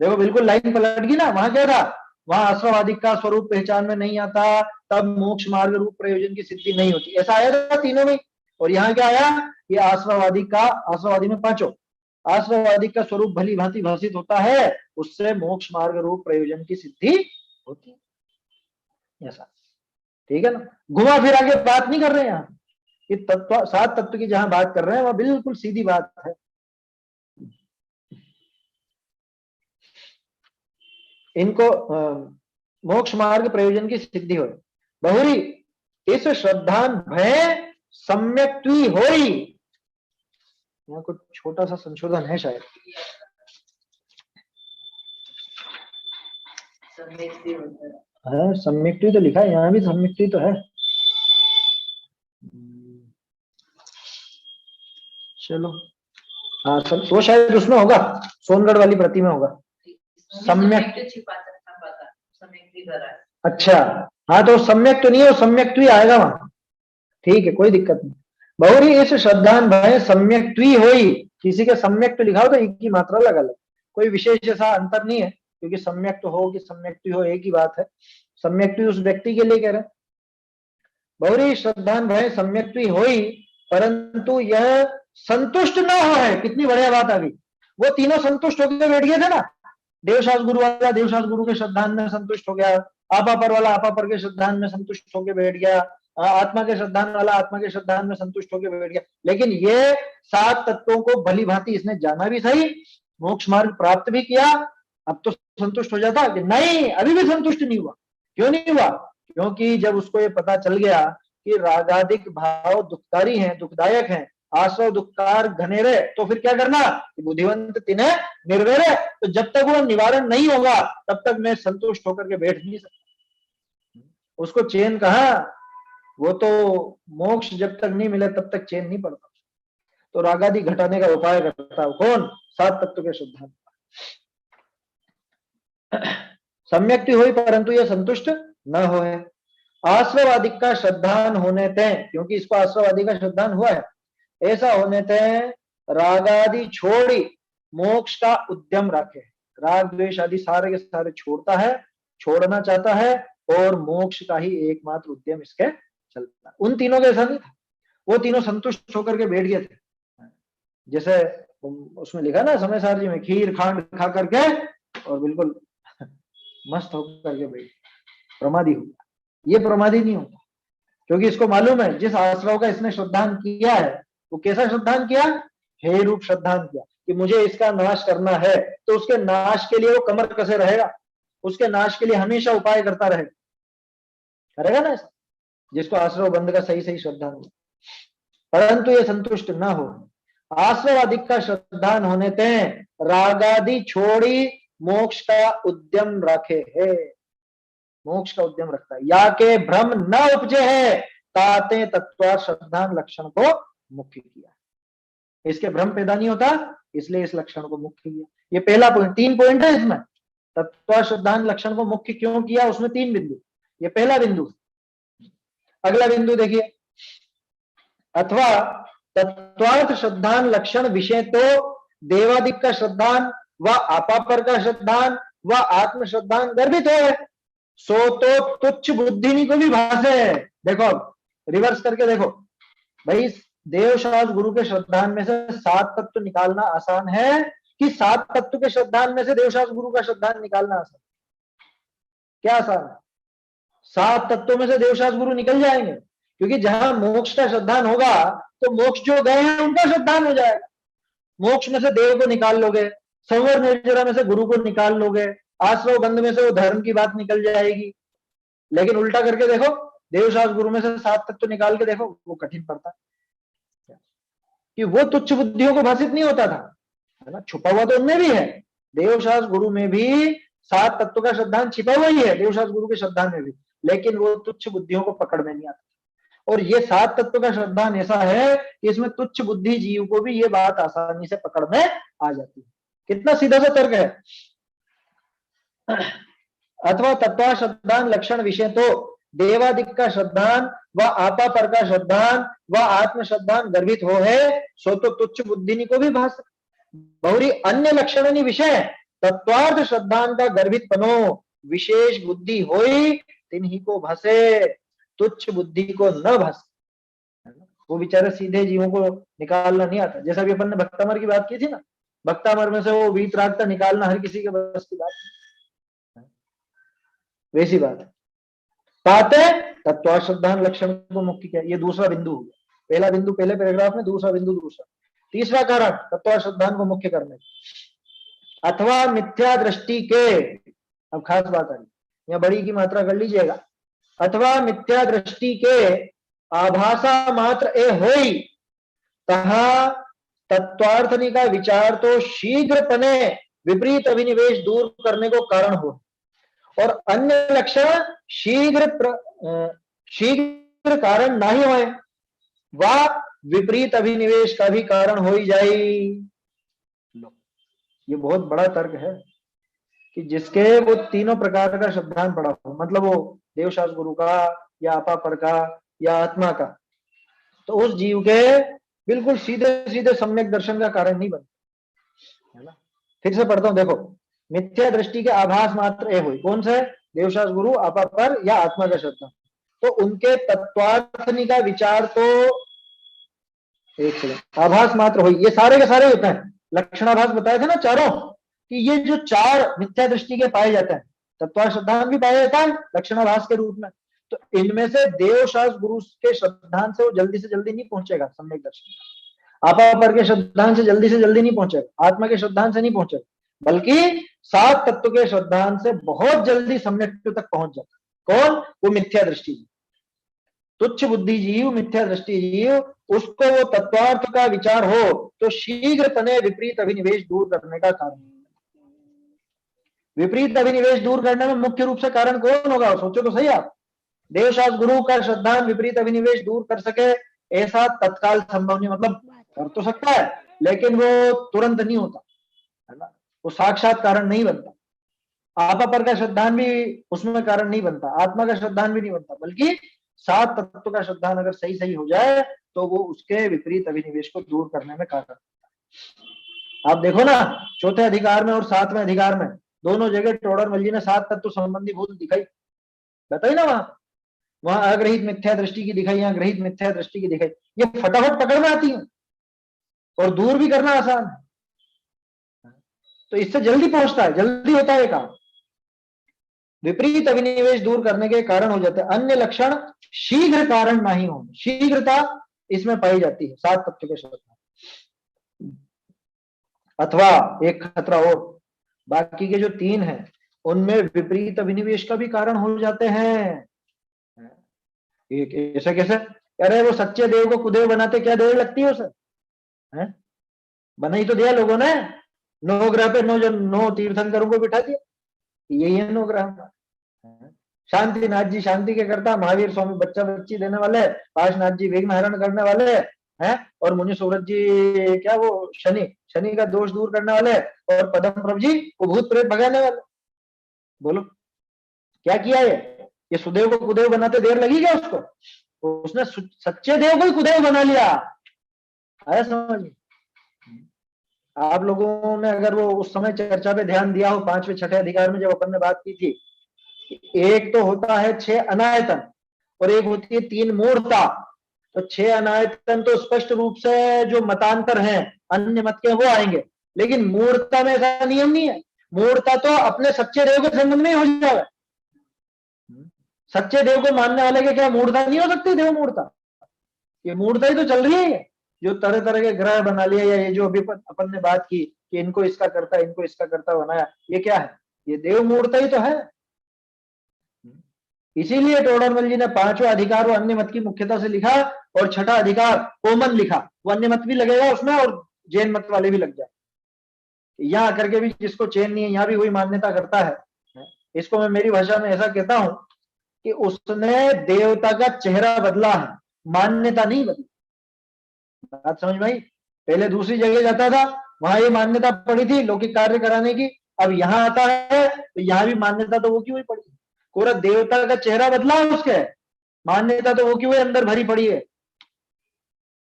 देखो बिल्कुल लाइन पलट गई ना, वहां क्या था, वहां आश्रवादिक का स्वरूप पहचान में नहीं आता, तब मोक्ष मार्ग रूप प्रयोजन की सिद्धि नहीं होती, ऐसा आया था तीनों में। और यहाँ क्या आया, ये आश्रवादी में 5 आश्रवादी का स्वरूप भली भांति भाषित होता है, उससे मोक्ष मार्ग रूप प्रयोजन की सिद्धि होती है, ऐसा। ठीक है ना, घुमा फिरा के बात नहीं कर रहे हैं यहाँ, कि 7 तत्व की जहां बात कर रहे हैं वह बिल्कुल सीधी बात है। इनको मोक्ष मार्ग प्रयोजन की सिद्धि हो। बहुरी इस श्रद्धान भय सम्यक्त्वी होई, यहाँ कुछ छोटा सा संशोधन है शायद, सम्यक्त्वी तो लिखा है, यहाँ भी सम्यक्त्वी तो है। चलो हाँ, वो शायद उसमें होगा, सोनगढ़ वाली प्रति में होगा सम्यक। अच्छा हाँ, तो सम्यक तो नहीं है, वो सम्यक्त्वी आएगा वहां, ठीक है, कोई दिक्कत नहीं। बहुरी इस श्रद्धान भय सम्यक्त्वी होई, किसी के सम्यक तो लिखा हो तो एक की मात्रा अलग अलग, कोई विशेष ऐसा अंतर नहीं है, क्योंकि सम्यक तो हो कि सम्यक्त्वी हो एक ही बात है, सम्यक्त्वी उस व्यक्ति के लिए कह रहे हैं। बहुरी श्रद्धान भय सम्यक्त्वी होई, परंतु यह संतुष्ट न हो है। कितनी बढ़िया बात आ गई, वो तीनों संतुष्ट होकर बैठ गए थे ना, देवशास्त्र गुरु वाला देवशास्त्र गुरु के श्रद्धान में संतुष्ट हो गया, आपा पर वाला आपा पर के श्रद्धान में संतुष्ट होकर बैठ गया, आत्मा के श्रद्धान वाला आत्मा के श्रद्धान में संतुष्ट होकर बैठ गया। लेकिन ये 7 तत्वों को भली भांति इसने जाना भी सही, मोक्ष मार्ग प्राप्त भी किया, अब तो संतुष्ट हो जाता कि नहीं, अभी भी संतुष्ट नहीं हुआ। क्यों नहीं हुआ? क्योंकि जब उसको ये पता चल गया कि रागादिक भाव दुखकारी हैं, दुखदायक हैं, आश्रव दुखकार घनेरे, तो फिर क्या करना, बुद्धिवंत तिन्हे निर्वेरे, तो जब तक वो निवारण नहीं होगा तब तक मैं संतुष्ट होकर के बैठ नहीं सकता। उसको चैन कहा, वो तो मोक्ष जब तक नहीं मिले तब तक चैन नहीं पड़ता, तो रागादि घटाने का उपाय करता है कौन, 7 तत्व के श्रद्धान। सम्यक्ति हुई परंतु यह संतुष्ट न हो है, आश्रवादिक का श्रद्धान होने थे, क्योंकि इसको आश्रवादी का श्रद्धान हुआ है, ऐसा होने थे रागादि छोड़ी मोक्ष का उद्यम रखे, राग द्वेष आदि सारे के सारे छोड़ता है, छोड़ना चाहता है, और मोक्ष का ही एकमात्र उद्यम इसके चलता। उन तीनों के ऐसा नहीं था, वो तीनों संतुष्ट होकर के बैठ गए थे। जैसे उसमें लिखा ना समय सारजी में, खीर खांड खा करके और बिल्कुल मस्त होकर के बैठ, प्रमादी हो गया। ये प्रमादी नहीं होता, क्योंकि इसको मालूम है जिस आश्रव का इसने श्रद्धान किया है वो कैसा श्रद्धान किया, हे रूप श्रद्धान किया कि मुझे इसका नाश करना है, तो उसके नाश के लिए वो कमर कसे रहेगा, उसके नाश के लिए हमेशा उपाय करता रहेगा, करेगा ना ऐसा, जिसको आश्रव बंध का सही सही श्रद्धान हो। परंतु ये संतुष्ट न हो, आश्रवादिक का श्रद्धान होने ते रागादि छोड़ी मोक्ष का उद्यम रखे है, मोक्ष का उद्यम रखता है। या के भ्रम न उपजे है, ताते तत्व श्रद्धान लक्षण को मुख्य किया। इसके भ्रम पैदा नहीं होता, इसलिए इस लक्षण को मुख्य किया। ये पहला पॉइंट, 3 पॉइंट है इसमें। तत्व श्रद्धान लक्षण को मुख्य क्यों किया, उसमें 3 बिंदु, ये पहला बिंदु। अगला बिंदु देखिए, अथवा तत्वार्थ श्रद्धान लक्षण विषय तो देवादिक का श्रद्धान व आपापर का श्रद्धान व आत्म श्रद्धान गर्भित है, सो तो तुच्छ बुद्धि को भी भाषे। देखो रिवर्स करके देखो भाई, देवशास्त्र गुरु के श्रद्धान में से 7 तत्व निकालना आसान है कि 7 तत्व के श्रद्धान में से देवशास्त्र गुरु का श्रद्धान निकालना आसान? क्या आसान है? 7 तत्वों में से देवशास्त्र गुरु निकल जाएंगे, क्योंकि जहां मोक्ष का श्रद्धान होगा तो मोक्ष जो गए हैं उनका श्रद्धान हो जाएगा। मोक्ष में से देव को निकाल लोगे, संवर निर्जरा में से गुरु को निकाल लोगे, आश्रव बंध में से वो धर्म की बात निकल जाएगी। लेकिन उल्टा करके देखो, देवशास्त्र गुरु में से 7 तत्व निकाल के देखो, वो कठिन पड़ता है कि वो तुच्छ बुद्धियों को भाषित नहीं होता था, है ना, छुपा हुआ तो उनमें भी है। देवशास्त्र गुरु में भी 7 तत्व का श्रद्धान छिपा हुआ ही है, देवशास्त्र गुरु के श्रद्धान में भी, लेकिन वो तुच्छ बुद्धियों को पकड़ में नहीं आता। और ये 7 तत्व का श्रद्धान ऐसा है कि इसमें तुच्छ बुद्धि जीव को भी ये बात आसानी से पकड़ में आ जाती है। कितना सीधा सा तर्क है। अथवा तत्व श्रद्धान लक्षण विषय तो देवादिक का श्रद्धान व आपा पर का श्रद्धान व आत्म श्रद्धान गर्भित हो है, सो तो तुच्छ बुद्धि को भी भाष बहुरी अन्य लक्षण विषय तत्वार्थ श्रद्धान का गर्भित पनो विशेष बुद्धि होई तिन्हीं को भाषे, तुच्छ बुद्धि को न भाषे। वो बेचारे सीधे जीवों को निकालना नहीं आता। जैसा भी अपन ने भक्तामर की बात की थी ना, भक्तामर में से वो वीतरागता निकालना हर किसी के बस की बात नहीं, वैसी बात है। ताते तत्व श्रद्धान लक्षण को मुख्य किया, ये दूसरा बिंदु हो गया। पहला बिंदु पहले पैराग्राफ में, दूसरा बिंदु दूसरा। तीसरा कारण तत्व श्रद्धान को मुख्य करने, अथवा मिथ्या दृष्टि के, अब खास बात आ रही, यहाँ बड़ी की मात्रा कर लीजिएगा, अथवा मिथ्या दृष्टि के आभासा मात्र ए होई तहा तत्वार्थनी का विचार तो शीघ्र पने विपरीत अभिनिवेश दूर करने को कारण हो, और अन्य लक्षण शीघ्र कारण नहीं होए व विपरीत अभिनिवेश का भी कारण हो ही जाए। ये बहुत बड़ा तर्क है कि जिसके वो तीनों प्रकार का श्रद्धान पड़ा हो, मतलब वो देवशास्त्र गुरु का या अपापर का या आत्मा का, तो उस जीव के बिल्कुल सीधे सीधे सम्यक दर्शन का कारण नहीं बनता, है ना। फिर से पढ़ता हूं, देखो, मिथ्या दृष्टि के आभास मात्र ए हुई, कौन से? देवशास्त्र गुरु, अपापर या आत्मा का श्रद्धा। तो उनके तत्वार्थनी का विचार तो एक सेकंड आभास मात्र हुई, ये सारे के सारे होते हैं। लक्षणाभास बताए थे ना चारों, कि ये जो 4 मिथ्या दृष्टि के पाए जाते हैं, तत्व श्रद्धान भी पाया जाता है लक्षणाभास के रूप में, तो इनमें से देवशास्त्र गुरु के श्रद्धान से वो जल्दी से जल्दी नहीं पहुंचेगा सम्यक दर्शन, अपापर के श्रद्धान से जल्दी नहीं पहुंचेगा, आत्मा के श्रद्धान से नहीं पहुंचेगा, बल्कि 7 तत्व के श्रद्धान से बहुत जल्दी सम्यक तक पहुंच जाता। कौन? वो मिथ्या दृष्टि जीव, तुच्छ बुद्धि जीव, मिथ्या दृष्टि जीव, उसको वो तत्वार्थ का विचार हो तो शीघ्र तने विपरीत अभिनिवेश दूर करने का कारण। विपरीत अभिनिवेश दूर करने में मुख्य रूप से कारण कौन होगा? सोचो तो सही आप। देवशास्त्र गुरु का श्रद्धान विपरीत अभिनिवेश दूर कर सके ऐसा तत्काल संभव नहीं, मतलब कर तो सकता है लेकिन वो तुरंत नहीं होता, है ना, वो साक्षात कारण नहीं बनता। अपापर का श्रद्धान भी उसमें कारण नहीं बनता, आत्मा का श्रद्धान भी नहीं बनता, बल्कि 7 तत्व का श्रद्धान अगर सही सही हो जाए तो वो उसके विपरीत अभिनिवेश को दूर करने में कारण बनता। आप देखो ना, चौथे अधिकार में और 7वें अधिकार में दोनों जगह टोडरमल जी ने 7 तत्व संबंधी भूल दिखाई, बताई ना, वहां अग्रहित मिथ्या दृष्टि की दिखाई, यहाँ ग्रहित मिथ्या दृष्टि की दिखाई। ये फटाफट पकड़ में आती है और दूर भी करना आसान है, तो इससे जल्दी पहुंचता है, जल्दी होता है काम। विपरीत अभिनिवेश दूर करने के कारण हो जाते हैं। अन्य लक्षण शीघ्र कारण नहीं हो, शीघ्रता इसमें पाई जाती है 7 तत्व के श्रद्धा। अथवा एक खतरा और, बाकी के जो 3 हैं उनमें विपरीत अभिनिवेश का भी कारण हो जाते हैं। एक ऐसा कैसे? अरे वो सच्चे देव को कुदेव बनाते क्या देर लगती है उसे, है? बना ही तो दिया लोगों ने, नौ ग्रह पे 9 तीर्थंकरों को बिठा दिया, यही है 9 ग्रह। शांतिनाथ जी शांति के करता, महावीर स्वामी बच्चा बच्ची देने वाले, पाशनाथ जी विघ्न हरण करने वाले हैं, और मुनि सूरज जी क्या वो शनि का दोष दूर करने वाले, और पदम प्रभु जी वो भूत प्रेत भगाने वाले। बोलो क्या किया ये सुदेव को कुदेव बनाते देर लगी क्या उसको? उसने सच्चे देव को ही कुदेव बना लिया। आया समझ में? आप लोगों ने अगर वो उस समय चर्चा पे ध्यान दिया हो, 5वें 6ठे अधिकार में जब अपन ने बात की थी, एक तो होता है 6 अनायतन और एक होती है 3 मूर्ता। तो 6 अनायतन तो स्पष्ट रूप से जो मतांतर हैं अन्य मत के वो आएंगे, लेकिन मूर्ता में ऐसा नियम नहीं है। मूर्ता तो अपने सच्चे देव के संबंध में ही हो जाएगा। सच्चे देव को मानने वाले के क्या मूर्ता नहीं हो सकती? देव मूर्ता, ये मूर्ता ही तो चल रही है। जो तरह तरह के ग्रह बना लिए, या ये जो अभी अपन ने बात की कि इनको इसका करता, इनको इसका करता बनाया, ये क्या है? ये देव मूर्ता ही तो है। इसीलिए टोडरमल जी ने 5वां अधिकार वो अन्य मत की मुख्यता से लिखा, और 6ठा अधिकार कॉमन लिखा। वो अन्य मत भी लगेगा उसमें और जैन मत वाले भी लग जाए। यहाँ करके भी जिसको चैन नहीं है, यहाँ भी वही मान्यता करता है। इसको मैं मेरी भाषा में ऐसा कहता हूं कि उसने देवता का चेहरा बदला है, मान्यता नहीं बदली। बात समझ में आई? पहले दूसरी जगह जाता था, वहां ये मान्यता पड़ी थी लौकिक कार्य कराने की, अब यहाँ आता है तो यहाँ भी मान्यता तो वो की वही पड़ी। पूरा देवता का चेहरा बदला है उसके, मान्यता तो वो की वही अंदर भरी पड़ी है।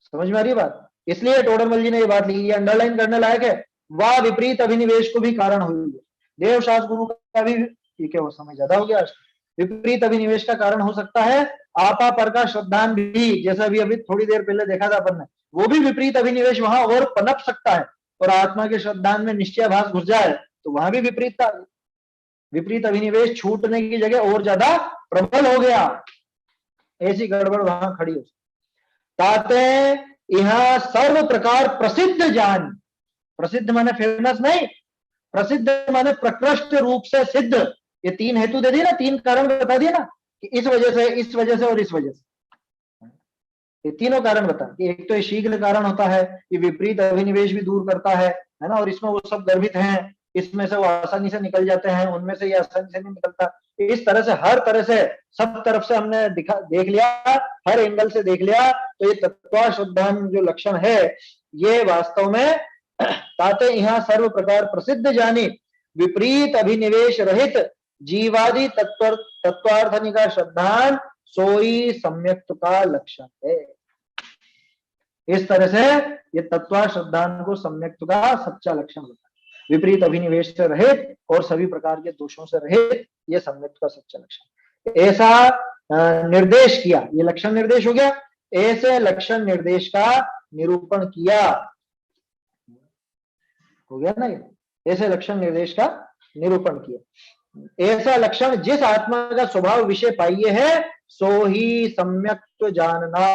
समझ में आ रही है बात? इसलिए टोडरमल जी ने ये बात लिखी है, अंडरलाइन करने लायक है। वह विपरीत अभिनिवेश को भी कारण हुई है। देवशास्त्र गुरु का भी, ठीक है वो समय ज्यादा हो गया, विपरीत अभिनिवेश का कारण हो सकता है। आपा पर का श्रद्धान भी, जैसा भी अभी थोड़ी देर पहले देखा था अपन ने, वो भी विपरीत अभिनिवेश वहां और पनप सकता है, और आत्मा के श्रद्धान में निश्चयाभास घुस जाए तो वहां भी विपरीतता, विपरीत अभिनिवेश छूटने की जगह और ज्यादा प्रबल हो गया। ऐसी गड़बड़ वहां खड़ी हो। ताते यहाँ सर्व प्रकार प्रसिद्ध जान, प्रसिद्ध माने फेमस नहीं, प्रसिद्ध माने प्रकृष्ट रूप से सिद्ध। ये 3 हेतु दे दिए ना, 3 कारण बता दिए ना, कि इस वजह से, इस वजह से और इस वजह से। ये तीनों कारण बता कि एक तो ये शीघ्र कारण होता है, ये विपरीत अभिनिवेश भी दूर करता है ना, और इसमें वो सब गर्भित हैं, इसमें से वो आसानी से निकल जाते हैं, उनमें से ये आसानी से नहीं निकलता। इस तरह से हर तरह से सब तरफ से हमने देख लिया, हर एंगल से देख लिया, तो ये तत्वाशुद्धान जो लक्षण है ये वास्तव में ताते यहाँ सर्व प्रकार प्रसिद्ध जानी विपरीत अभिनिवेश रहित जीवादि तत्वार्थनिका श्रद्धान सोई सम्यक्त का लक्षण है। इस तरह से ये तत्वा श्रद्धान को सम्यक्त का सच्चा लक्षण होता है। विपरीत अभिनिवेश से रहित और सभी प्रकार के दोषों से रहित, ये सम्यक्त का सच्चा लक्षण। ऐसा निर्देश किया, ये लक्षण निर्देश हो गया। ऐसे लक्षण निर्देश का निरूपण किया, हो गया ना ये, ऐसे लक्षण निर्देश का निरूपण किया। ऐसा लक्षण जिस आत्मा का स्वभाव विषय पाइए है सो ही सम्यक्त जानना,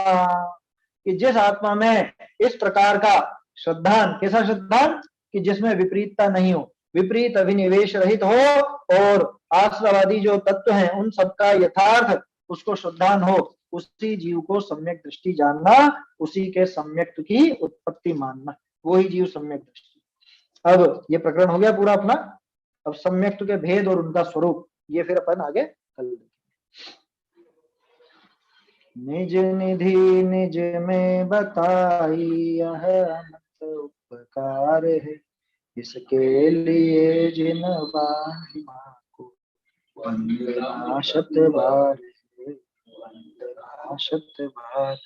कि जिस आत्मा में इस प्रकार का श्रद्धान, कैसा श्रद्धान कि जिसमें विपरीतता नहीं हो, विपरीत अभिनिवेश रहित हो, और आश्रवादी जो तत्व हैं उन सबका यथार्थ उसको श्रद्धान हो, उसी जीव को सम्यक दृष्टि जानना, उसी के सम्यक्त की उत्पत्ति मानना, वो ही जीव सम्यक दृष्टि। अब ये प्रकरण हो गया पूरा अपना। अब सम्यक्त के भेद और उनका स्वरूप ये फिर अपन आगे कल देखेंगे। निज निधि निज में बताई यह अनंत उपकार है, इसके लिए जिन महिमा को वंदना शत बार, वंदना शत बार।